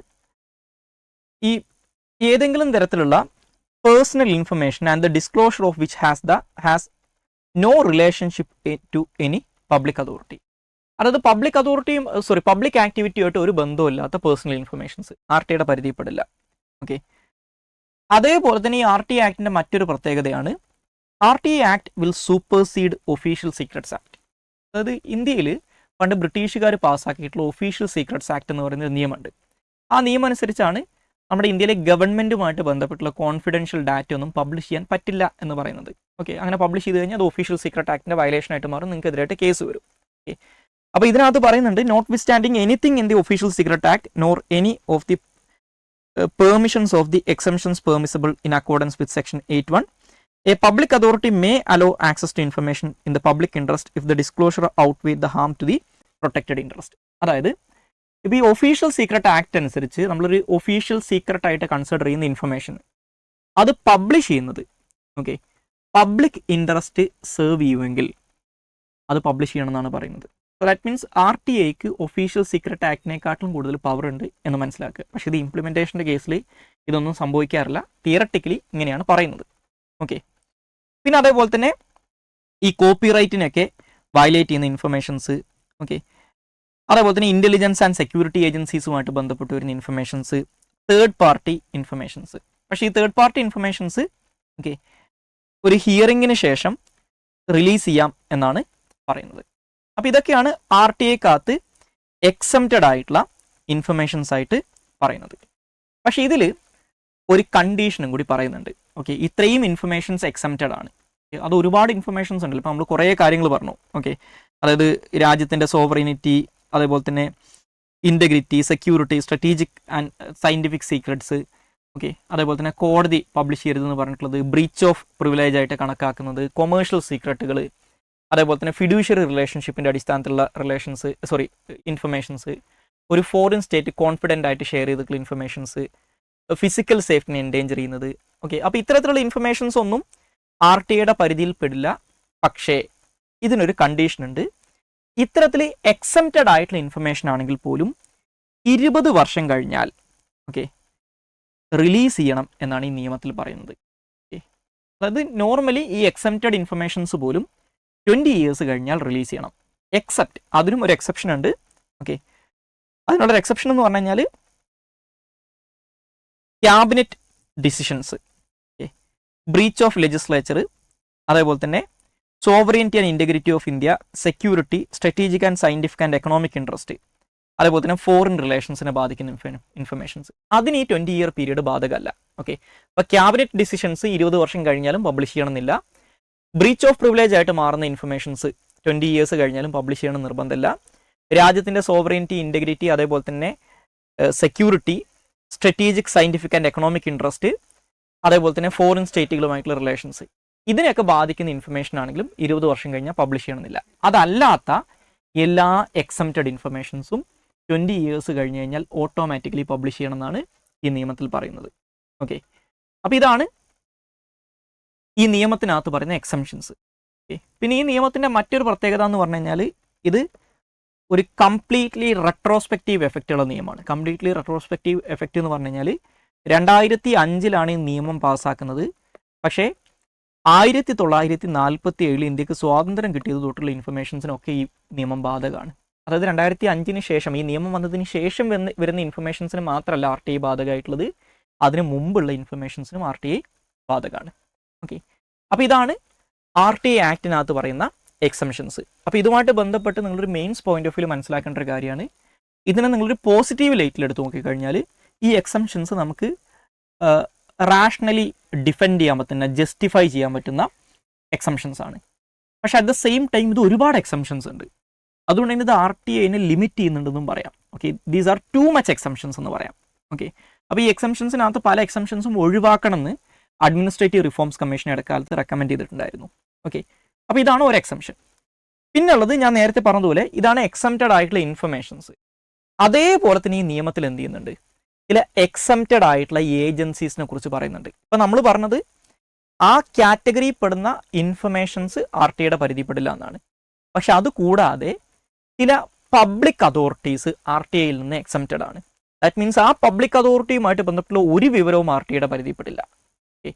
ഈ ഏതെങ്കിലും തരത്തിലുള്ള personal information and the disclosure of which has no relationship to any public authority. അതായത് പബ്ലിക് ആക്ടിവിറ്റിയായിട്ട് ഒരു ബന്ധമില്ലാത്ത പേഴ്സണൽ ഇൻഫർമേഷൻസ് RTIയുടെ പരിധിപ്പെടില്ല. ഓക്കെ, അതേപോലെ തന്നെ ഈ RTI ആക്ടിന്റെ മറ്റൊരു പ്രത്യേകതയാണ് RTI act will supersede official secrets act. അതായത് ഇന്ത്യയിൽ പണ്ട് ബ്രിട്ടീഷുകാർ പാസ്സാക്കിയിട്ടുള്ള ഒഫീഷ്യൽ സീക്രട്സ് ആക്ട് എന്ന് പറയുന്ന ഒരു നിയമമുണ്ട്. ആ നിയമം അനുസരിച്ചാണ് നമ്മുടെ ഇന്ത്യയിലെ ഗവൺമെൻറ്റുമായിട്ട് ബന്ധപ്പെട്ടുള്ള കോൺഫിഡൻഷ്യൽ ഡാറ്റ ഒന്നും പബ്ലിഷ് ചെയ്യാൻ പറ്റില്ല എന്ന് പറയുന്നത്. ഓക്കെ, അങ്ങനെ പബ്ലിഷ് ചെയ്ത് കഴിഞ്ഞാൽ അത് ഒഫീഷ്യൽ സീക്രട്ട് ആക്ടിൻ്റെ വയലേഷൻ ആയിട്ട് മാറും, നിങ്ങൾക്ക് എതിരായിട്ട് കേസ് വരും. ഓക്കെ, അപ്പോൾ ഇതിനകത്ത് പറയുന്നുണ്ട് notwithstanding anything in the official secret act nor any of the permissions of the exemptions permissible in accordance with section 8(1), a public authority may allow access to information in the public interest if the disclosure outweigh the harm to the protected interest. അതായത് ഇപ്പോൾ ഈ official secret act അനുസരിച്ച് നമ്മളൊരു official secret ആയിട്ട് consider ചെയ്യുന്ന information അത് publish ചെയ്യുന്നത് okay public interest serve ചെയ്യുമെങ്കിൽ അത് പബ്ലിഷ് ചെയ്യണമെന്നാണ് പറയുന്നത്. സോ ദാറ്റ് മീൻസ് RTIക്ക് ഒഫീഷ്യൽ സീക്രട്ട് ആക്ടിനെക്കാട്ടിലും കൂടുതൽ പവർ ഉണ്ട് എന്ന് മനസ്സിലാക്കുക. പക്ഷേ ഇത് ഇംപ്ലിമെൻറ്റേഷൻ്റെ കേസിൽ ഇതൊന്നും സംഭവിക്കാറില്ല. തിയറട്ടിക്കലി ഇങ്ങനെയാണ് പറയുന്നത്. ഓക്കെ, പിന്നെ അതേപോലെ തന്നെ ഈ കോപ്പിറൈറ്റിനൊക്കെ വയലേറ്റ് ചെയ്യുന്ന ഇൻഫർമേഷൻസ്, ഓക്കെ, അതേപോലെ തന്നെ ഇൻ്റലിജൻസ് ആൻഡ് സെക്യൂരിറ്റി ഏജൻസീസുമായിട്ട് ബന്ധപ്പെട്ട് വരുന്ന ഇൻഫർമേഷൻസ്, തേർഡ് പാർട്ടി ഇൻഫർമേഷൻസ്. പക്ഷേ ഈ തേർഡ് പാർട്ടി ഇൻഫർമേഷൻസ് ഓക്കെ ഒരു ഹിയറിങ്ങിന് ശേഷം റിലീസ് ചെയ്യാം എന്നാണ് പറയുന്നത്. അപ്പോൾ ഇതൊക്കെയാണ് RTIക്കകത്ത് എക്സംപ്റ്റഡ് ആയിട്ടുള്ള ഇൻഫർമേഷൻസ് ആയിട്ട് പറയുന്നത്. പക്ഷേ ഇതിൽ ഒരു കണ്ടീഷനും കൂടി പറയുന്നുണ്ട്. ഓക്കെ, ഇത്രയും ഇൻഫർമേഷൻസ് എക്സംപ്റ്റഡ് ആണ്. അത് ഒരുപാട് ഇൻഫർമേഷൻസ് ഉണ്ടല്ലോ. ഇപ്പോൾ നമ്മൾ കുറേ കാര്യങ്ങൾ പറഞ്ഞു. ഓക്കെ, അതായത് രാജ്യത്തിൻ്റെ സോവറിനിറ്റി, അതേപോലെ തന്നെ integrity, security, strategic and scientific secrets, okay, അതേപോലെ തന്നെ കോടതി പബ്ലിഷ് ചെയ്യരുതെന്ന് പറഞ്ഞിട്ടുള്ളത്, ബ്രീച്ച് ഓഫ് പ്രിവിലേജ് ആയിട്ട് കണക്കാക്കുന്നത്, കൊമേഴ്ഷ്യൽ സീക്രട്ടുകൾ, അതേപോലെ തന്നെ ഫിഡ്യൂഷ്യറി റിലേഷൻഷിപ്പിൻ്റെ അടിസ്ഥാനത്തിലുള്ള ഇൻഫർമേഷൻസ്, ഒരു ഫോറിൻ സ്റ്റേറ്റ് കോൺഫിഡൻ്റ് ആയിട്ട് ഷെയർ ചെയ്തിട്ടുള്ള ഇൻഫർമേഷൻസ്, ഫിസിക്കൽ സേഫ്റ്റിനെ എൻഡേഞ്ചർ ചെയ്യുന്നത്. ഓക്കെ, അപ്പോൾ ഇത്തരത്തിലുള്ള ഇൻഫർമേഷൻസ് ഒന്നും RTIയുടെ പരിധിയിൽ പെടില്ല. പക്ഷേ ഇതിനൊരു കണ്ടീഷൻ ഉണ്ട്. ഇത്തരത്തിൽ എക്സംപ്റ്റഡ് ആയിട്ടുള്ള ഇൻഫർമേഷൻ ആണെങ്കിൽ പോലും 20 വർഷം കഴിഞ്ഞാൽ ഓക്കെ റിലീസ് ചെയ്യണം എന്നാണ് ഈ നിയമത്തിൽ പറയുന്നത്. ഓക്കെ, അതായത് നോർമലി ഈ എക്സംപ്റ്റഡ് ഇൻഫർമേഷൻസ് പോലും 20 ഇയേഴ്സ് കഴിഞ്ഞാൽ റിലീസ് ചെയ്യണം. എക്സെപ്റ്റ് അതിനും ഒരു എക്സെപ്ഷൻ ഉണ്ട്. ഓക്കെ, അതിനുള്ളൊരു എക്സെപ്ഷൻ എന്ന് പറഞ്ഞു കഴിഞ്ഞാൽ cabinet decisions, okay, breach of legislature, അതേപോലെ തന്നെ sovereignty and integrity of India, security, strategic and scientific and economic interest, അതേപോലെ തന്നെ ഫോറിൻ റിലേഷൻസിനെ ബാധിക്കുന്ന ഇൻഫർമേഷൻസ് അതിന് ഈ 20 ഇയർ പീരീഡ് ബാധകമല്ല. ഓക്കെ, അപ്പോൾ ക്യാബിനറ്റ് ഡിസിഷൻസ് 20 വർഷം കഴിഞ്ഞാലും പബ്ലിഷ് ചെയ്യണമെന്നില്ല. ബ്രീച്ച് ഓഫ് പ്രിവിലേജ് ആയിട്ട് മാറുന്ന ഇൻഫർമേഷൻസ് 20 ഇയേഴ്സ് കഴിഞ്ഞാലും പബ്ലിഷ് ചെയ്യണം നിർബന്ധമില്ല. രാജ്യത്തിൻ്റെ സോവറിനിറ്റി, ഇൻറ്റഗ്രിറ്റി, അതേപോലെ തന്നെ security, strategic scientific and economic interest, അതേപോലെ തന്നെ ഫോറിൻ സ്റ്റേറ്റുകളുമായിട്ടുള്ള റിലേഷൻസ് ഇതിനെയൊക്കെ ബാധിക്കുന്ന ഇൻഫർമേഷൻ ആണെങ്കിലും 20 വർഷം കഴിഞ്ഞാൽ പബ്ലിഷ് ചെയ്യണമെന്നില്ല. അതല്ലാത്ത എല്ലാ എക്സംപ്റ്റഡ് ഇൻഫർമേഷൻസും 20 ഇയേഴ്സ് കഴിഞ്ഞ് കഴിഞ്ഞാൽ ഓട്ടോമാറ്റിക്കലി പബ്ലിഷ് ചെയ്യണമെന്നാണ് ഈ നിയമത്തിൽ പറയുന്നത്. ഓക്കെ, അപ്പോൾ ഇതാണ് ഈ നിയമത്തിനകത്ത് പറയുന്ന എക്സംഷൻസ്. ഓക്കെ, പിന്നെ ഈ നിയമത്തിൻ്റെ മറ്റൊരു പ്രത്യേകത എന്ന് പറഞ്ഞു കഴിഞ്ഞാൽ ഇത് ഒരു കംപ്ലീറ്റ്ലി റെട്രോസ്പെക്റ്റീവ് എഫക്റ്റുള്ള നിയമമാണ്. കംപ്ലീറ്റ്ലി റെട്രോസ്പെക്റ്റീവ് എഫക്റ്റ് എന്ന് പറഞ്ഞു കഴിഞ്ഞാൽ 2005 ഈ നിയമം പാസ്സാക്കുന്നത്. പക്ഷേ 1947 ഇന്ത്യക്ക് സ്വാതന്ത്ര്യം കിട്ടിയത് തൊട്ടുള്ള ഇൻഫർമേഷൻസിനൊക്കെ ഈ നിയമം ബാധകമാണ്. അതായത് 2005 ശേഷം ഈ നിയമം വന്നതിന് ശേഷം വരുന്ന ഇൻഫർമേഷൻസിന് മാത്രമല്ല RTI ബാധകമായിട്ടുള്ളത്, അതിന് മുമ്പുള്ള ഇൻഫർമേഷൻസിനും RTI ബാധകമാണ്. ഓക്കെ, അപ്പോൾ ഇതാണ് RTI ആക്ടിനകത്ത് പറയുന്ന എക്സംഷൻസ്. അപ്പോൾ ഇതുമായിട്ട് ബന്ധപ്പെട്ട് നിങ്ങളൊരു മെയിൻസ് പോയിന്റ് ഓഫ് വ്യൂ മനസ്സിലാക്കേണ്ട ഒരു കാര്യമാണ്. ഇതിനെ നിങ്ങളൊരു പോസിറ്റീവ് ലൈറ്റിൽ എടുത്ത് നോക്കിക്കഴിഞ്ഞാൽ ഈ എക്സംഷൻസ് നമുക്ക് റാഷണലി ഡിഫെൻഡ് ചെയ്യാൻ പറ്റുന്ന, ജസ്റ്റിഫൈ ചെയ്യാൻ പറ്റുന്ന എക്സംഷൻസ് ആണ്. പക്ഷേ അറ്റ് ദ സെയിം ടൈം ഇത് ഒരുപാട് എക്സംഷൻസ് ഉണ്ട്. അതുകൊണ്ട് തന്നെ ഇത് RTIനെ ലിമിറ്റ് ചെയ്യുന്നുണ്ടെന്നും പറയാം. Okay, these are too much exemptions എന്ന് പറയാം. ഓക്കെ, അപ്പോൾ ഈ എക്സംഷൻസിനകത്ത് പല എക്സംഷൻസും ഒഴിവാക്കണമെന്ന് അഡ്മിനിസ്ട്രേറ്റീവ് റിഫോംസ് കമ്മീഷൻ ഇടക്കാലത്ത് റെക്കമെൻഡ് ചെയ്തിട്ടുണ്ടായിരുന്നു. ഓക്കെ, അപ്പോൾ ഇതാണ് ഒരു എക്സംഷൻ. പിന്നുള്ളത് ഞാൻ നേരത്തെ പറഞ്ഞതുപോലെ ഇതാണ് എക്സംപ്റ്റഡ് ആയിട്ടുള്ള ഇൻഫർമേഷൻസ്. അതേപോലെ തന്നെ ഈ നിയമത്തിൽ എന്ത് ചെയ്യുന്നുണ്ട്, ചില എക്സംപ്റ്റഡ് ആയിട്ടുള്ള ഏജൻസീസിനെ കുറിച്ച് പറയുന്നുണ്ട്. ഇപ്പം നമ്മൾ പറഞ്ഞത് ആ കാറ്റഗറി പെടുന്ന ഇൻഫർമേഷൻസ് RTIയുടെ പരിധിപ്പെടില്ല എന്നാണ്. പക്ഷെ അത് കൂടാതെ ചില പബ്ലിക് അതോറിറ്റീസ് RTIയിൽ നിന്ന് എക്സംപ്റ്റഡ് ആണ്. ദാറ്റ് മീൻസ് ആ പബ്ലിക് അതോറിറ്റിയുമായിട്ട് ബന്ധപ്പെട്ടുള്ള ഒരു വിവരവും RTIയുടെ പരിധിപ്പെടില്ല. ഓക്കെ,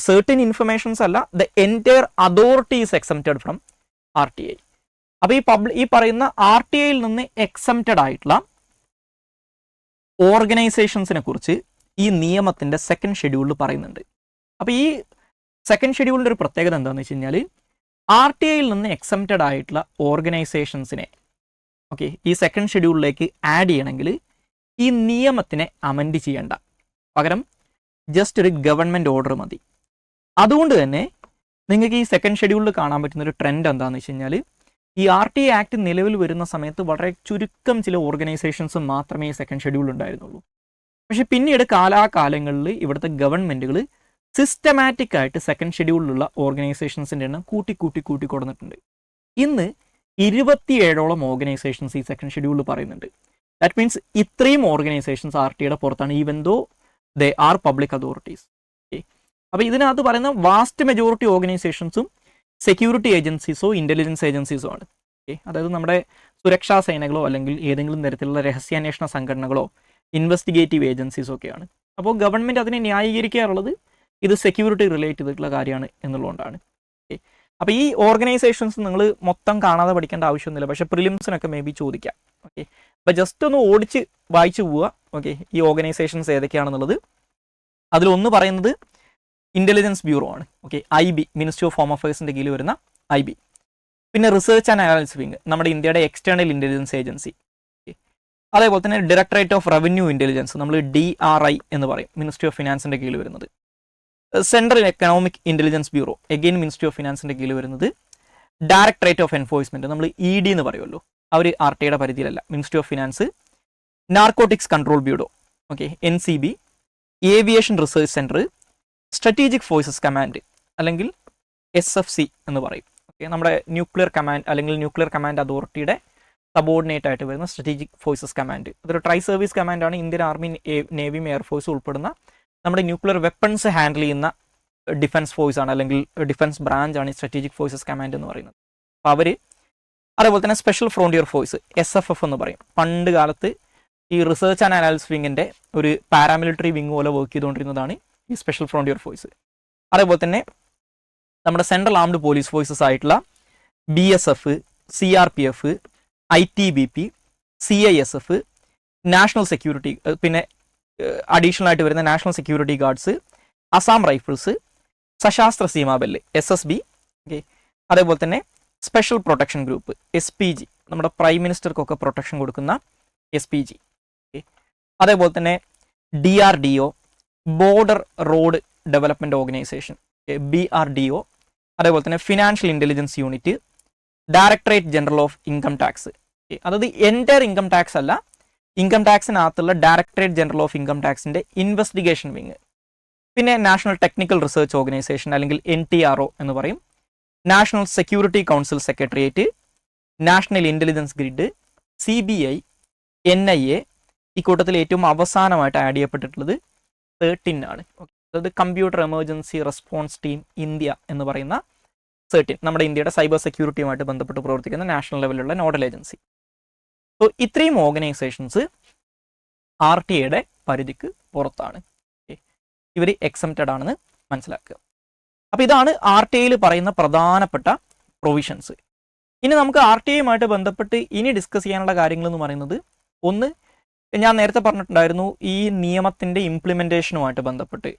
certain ഇൻഫർമേഷൻസ് അല്ല, the entire authority is exempted from RTI. അപ്പോൾ ഈ പറയുന്ന RTIയിൽ നിന്ന് എക്സംപ്റ്റഡ് ആയിട്ടുള്ള ഓർഗനൈസേഷൻസിനെ കുറിച്ച് ഈ നിയമത്തിൻ്റെ സെക്കൻഡ് ഷെഡ്യൂളിൽ പറയുന്നുണ്ട്. അപ്പോൾ ഈ സെക്കൻഡ് ഷെഡ്യൂളിൻ്റെ ഒരു പ്രത്യേകത എന്താണെന്ന് വെച്ച് കഴിഞ്ഞാൽ RTIയിൽ നിന്ന് എക്സംപ്റ്റഡ് ആയിട്ടുള്ള ഓർഗനൈസേഷൻസിനെ ഓക്കെ ഈ സെക്കൻഡ് ഷെഡ്യൂളിലേക്ക് ആഡ് ചെയ്യണമെങ്കിൽ ഈ നിയമത്തിനെ അമെൻഡ് ചെയ്യേണ്ട, പകരം ജസ്റ്റ് ഒരു ഗവൺമെൻറ് ഓർഡർ മതി. അതുകൊണ്ട് തന്നെ നിങ്ങൾക്ക് ഈ സെക്കൻഡ് ഷെഡ്യൂളിൽ കാണാൻ പറ്റുന്ന ഒരു ട്രെൻഡ് എന്താണെന്ന് വെച്ച് കഴിഞ്ഞാൽ ഈ RTI ആക്ട് നിലവിൽ വരുന്ന സമയത്ത് വളരെ ചുരുക്കം ചില ഓർഗനൈസേഷൻസ് മാത്രമേ ഈ സെക്കൻഡ് ഷെഡ്യൂൾ ഉണ്ടായിരുന്നുള്ളൂ. പക്ഷേ പിന്നീട് കാലാകാലങ്ങളിൽ ഇവിടുത്തെ ഗവൺമെൻറ്റുകൾ സിസ്റ്റമാറ്റിക് ആയിട്ട് സെക്കൻഡ് ഷെഡ്യൂളിലുള്ള ഓർഗനൈസേഷൻസിൻ്റെ എണ്ണം കൂട്ടി കൊടുത്തിട്ടുണ്ട്. ഇന്ന് 27ഓളം ഓർഗനൈസേഷൻസ് ഈ സെക്കൻഡ് ഷെഡ്യൂളിൽ പറയുന്നുണ്ട്. ദാറ്റ് മീൻസ് ഇത്രയും ഓർഗനൈസേഷൻസ് RTIയുടെ പുറത്താണ്, even though they are public authorities. Okay, അപ്പോൾ ഇതിനകത്ത് പറയുന്ന വാസ്റ്റ് മെജോറിറ്റി ഓർഗനൈസേഷൻസും സെക്യൂരിറ്റി ഏജൻസീസോ ഇൻ്റലിജൻസ് ഏജൻസീസോ ആണ്. ഓക്കെ, അതായത് നമ്മുടെ സുരക്ഷാ സേനകളോ അല്ലെങ്കിൽ ഏതെങ്കിലും തരത്തിലുള്ള രഹസ്യാന്വേഷണ സംഘടനകളോ ഇൻവെസ്റ്റിഗേറ്റീവ് ഏജൻസീസോ ഒക്കെയാണ്. അപ്പോൾ ഗവൺമെൻറ് അതിനെ ന്യായീകരിക്കാറുള്ളത് ഇത് സെക്യൂരിറ്റി റിലേറ്റ് ചെയ്തിട്ടുള്ള കാര്യമാണ് എന്നുള്ളതുകൊണ്ടാണ്. ഓക്കെ, അപ്പോൾ ഈ ഓർഗനൈസേഷൻസ് നിങ്ങൾ മൊത്തം കാണാതെ പഠിക്കേണ്ട ആവശ്യമൊന്നുമില്ല, പക്ഷേ പ്രിലിംസിനൊക്കെ മേ ബി ചോദിക്കാം. ഓക്കെ, അപ്പോൾ ജസ്റ്റ് ഒന്ന് ഓടിച്ച് വായിച്ചു പോവുക. ഓക്കെ, ഈ ഓർഗനൈസേഷൻസ് ഏതൊക്കെയാണെന്നുള്ളത്. അതിലൊന്ന് പറയുന്നത് ഇൻ്റലിജൻസ് ബ്യൂറോ ആണ്. Okay, IB ministry of home അഫയേഴ്സിൻ്റെ കീഴിൽ വരുന്ന IB. പിന്നെ റിസർച്ച് ആൻഡ് അനാലിസിസ് വിങ് നമ്മുടെ ഇന്ത്യയുടെ എക്സ്റ്റേണൽ ഇൻ്റലിജൻസ് ഏജൻസി. അതേപോലെ തന്നെ ഡയറക്ടറേറ്റ് ഓഫ് റവന്യൂ ഇൻ്റലിജൻസ് നമ്മൾ DRI എന്ന് പറയും, മിനിസ്ട്രി ഓഫ് ഫിനാൻസിൻ്റെ കീഴിൽ വരുന്നത്. Central economic intelligence bureau again ministry of ഫിനാൻസിൻ്റെ കീഴിൽ വരുന്നത്. ഡയറക്ടറേറ്റ് ഓഫ് എൻഫോഴ്സ്മെൻറ്റ് നമ്മൾ ED എന്ന് പറയുമല്ലോ, അവർ RTIയുടെ പരിധിയിലല്ല, ministry of finance. Narcotics control bureau okay NCB. Aviation research centre. Strategic forces command അല്ലെങ്കിൽ SFC എന്ന് പറയും. ഓക്കെ, നമ്മുടെ ന്യൂക്ലിയർ കമാൻഡ് അല്ലെങ്കിൽ ന്യൂക്ലിയർ കമാൻഡ് അതോറിറ്റിയുടെ സബോർഡിനേറ്റ് ആയിട്ട് വരുന്ന സ്ട്രാറ്റജിക് ഫോഴ്സസ് കമാൻഡ്. അതൊരു ട്രൈ സർവീസ് കമാൻഡാണ്. ഇന്ത്യൻ ആർമി, നേവിയും എയർഫോഴ്സും ഉൾപ്പെടുന്ന നമ്മുടെ ന്യൂക്ലിയർ വെപ്പൺസ് ഹാൻഡിൽ ചെയ്യുന്ന ഡിഫൻസ് ഫോഴ്സ് ആണ്, അല്ലെങ്കിൽ ഡിഫൻസ് ബ്രാഞ്ച് ആണ് ഈ സ്ട്രാറ്റജിക് ഫോഴ്സസ് കമാൻഡ് എന്ന് പറയുന്നത്. അപ്പോൾ അവർ, അതേപോലെ തന്നെ സ്പെഷ്യൽ ഫ്രോണ്ടിയർ ഫോഴ്സ് SFF എന്ന് പറയും. പണ്ട് കാലത്ത് ഈ റിസർച്ച് ആൻഡ് അനാലിസിസ് വിങ്ങിൻ്റെ ഒരു പാരാമിലിറ്ററി വിങ് പോലെ വർക്ക് ചെയ്തുകൊണ്ടിരുന്നതാണ് ഈ സ്പെഷ്യൽ ഫ്രോണ്ടിയർ ഫോഴ്സ്. അതേപോലെ തന്നെ നമ്മുടെ സെൻട്രൽ ആംഡ് പോലീസ് ഫോഴ്സസ് ആയിട്ടുള്ള BSF, CRPF, ITBP, CISF, national security, പിന്നെ അഡീഷണൽ ആയിട്ട് വരുന്ന national security guards, Assam rifles, Sashastra Seema Bal SSB. Okay, അതേപോലെ തന്നെ സ്പെഷ്യൽ പ്രൊട്ടക്ഷൻ ഗ്രൂപ്പ് SPG, നമ്മുടെ പ്രൈം മിനിസ്റ്റർക്കൊക്കെ പ്രൊട്ടക്ഷൻ കൊടുക്കുന്ന SPG. ഓക്കെ, അതേപോലെ തന്നെ DRDO, border road development organisation BRDO. അതേപോലെ തന്നെ financial intelligence unit, directorate general of income tax. അതായത് എൻറ്റയർ ഇൻകം ടാക്സ് അല്ല, ഇൻകം ടാക്സിനകത്തുള്ള ഡയറക്ടറേറ്റ് ജനറൽ ഓഫ് ഇൻകം ടാക്സിൻ്റെ ഇൻവെസ്റ്റിഗേഷൻ വിങ്. പിന്നെ നാഷണൽ ടെക്നിക്കൽ റിസർച്ച് ഓർഗനൈസേഷൻ അല്ലെങ്കിൽ NTRO എന്ന് പറയും. National security council secretariat, national intelligence grid, CBI, NIA. ഈ കൂട്ടത്തിൽ ഏറ്റവും അവസാനമായിട്ട് ആഡ് ചെയ്യപ്പെട്ടിട്ടുള്ളത് 13 ആണ്. ഓക്കെ, അതായത് computer emergency response team India എന്ന് പറയുന്ന 13 നമ്മുടെ ഇന്ത്യയുടെ സൈബർ സെക്യൂരിറ്റിയുമായിട്ട് ബന്ധപ്പെട്ട് പ്രവർത്തിക്കുന്ന നാഷണൽ ലെവലിലുള്ള നോഡൽ ഏജൻസി. സോ ഇത്രയും ഓർഗനൈസേഷൻസ് RTIയുടെ പരിധിക്ക് പുറത്താണ്. ഇവർ എക്സംപ്റ്റഡ് ആണെന്ന് മനസ്സിലാക്കുക. അപ്പോൾ ഇതാണ് RTIയിൽ പറയുന്ന പ്രധാനപ്പെട്ട പ്രൊവിഷൻസ്. ഇനി നമുക്ക് RTIയുമായിട്ട് ബന്ധപ്പെട്ട് ഇനി ഡിസ്കസ് ചെയ്യാനുള്ള കാര്യങ്ങൾ എന്ന് പറയുന്നത്, ഒന്ന് ഞാൻ നേരത്തെ പറഞ്ഞിട്ടുണ്ടായിരുന്നു, ഈ നിയമത്തിൻ്റെ ഇംപ്ലിമെൻറ്റേഷനുമായിട്ട് ബന്ധപ്പെട്ട്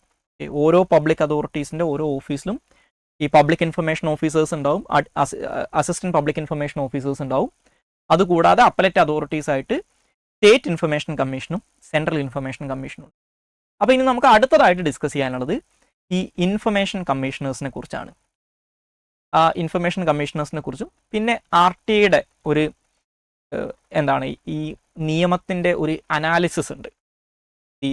ഓരോ പബ്ലിക് അതോറിറ്റീസിൻ്റെ ഓരോ ഓഫീസിലും ഈ പബ്ലിക് ഇൻഫർമേഷൻ ഓഫീസേഴ്സ് ഉണ്ടാവും, അസിസ്റ്റൻറ്റ് പബ്ലിക് ഇൻഫർമേഷൻ ഓഫീസേഴ്സ് ഉണ്ടാവും. അതുകൂടാതെ അപ്പലറ്റ് അതോറിറ്റീസ് ആയിട്ട് സ്റ്റേറ്റ് ഇൻഫർമേഷൻ കമ്മീഷനും സെൻട്രൽ ഇൻഫർമേഷൻ കമ്മീഷനും. അപ്പോൾ ഇനി നമുക്ക് അടുത്തതായിട്ട് ഡിസ്കസ് ചെയ്യാനുള്ളത് ഈ ഇൻഫർമേഷൻ കമ്മീഷണേഴ്സിനെ കുറിച്ചാണ്. ആ ഇൻഫർമേഷൻ കമ്മീഷണേഴ്സിനെ കുറിച്ചും പിന്നെ RTIയുടെ ഒരു എന്താണ് ഈ നിയമത്തിൻ്റെ ഒരു അനാലിസിസ് ഉണ്ട്, ഈ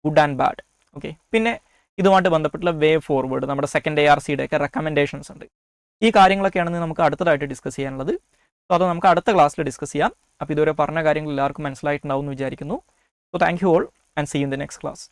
ഗുഡ് ആൻഡ് ബാഡ്. ഓക്കെ, പിന്നെ ഇതുമായിട്ട് ബന്ധപ്പെട്ടുള്ള വേ ഫോർവേഡ്, നമ്മുടെ സെക്കൻഡ് ARCയുടെ ഒക്കെ റെക്കമെൻഡേഷൻസ് ഉണ്ട്. ഈ കാര്യങ്ങളൊക്കെയാണ് നമുക്ക് അടുത്തതായിട്ട് ഡിസ്കസ് ചെയ്യാനുള്ളത്. സോ അത് നമുക്ക് അടുത്ത ക്ലാസ്സിൽ ഡിസ്കസ് ചെയ്യാം. അപ്പോൾ ഇതുവരെ പറഞ്ഞ കാര്യങ്ങൾ എല്ലാവർക്കും മനസ്സിലായിട്ടുണ്ടാവും എന്ന് വിചാരിക്കുന്നു. So thank you all and see in the next class.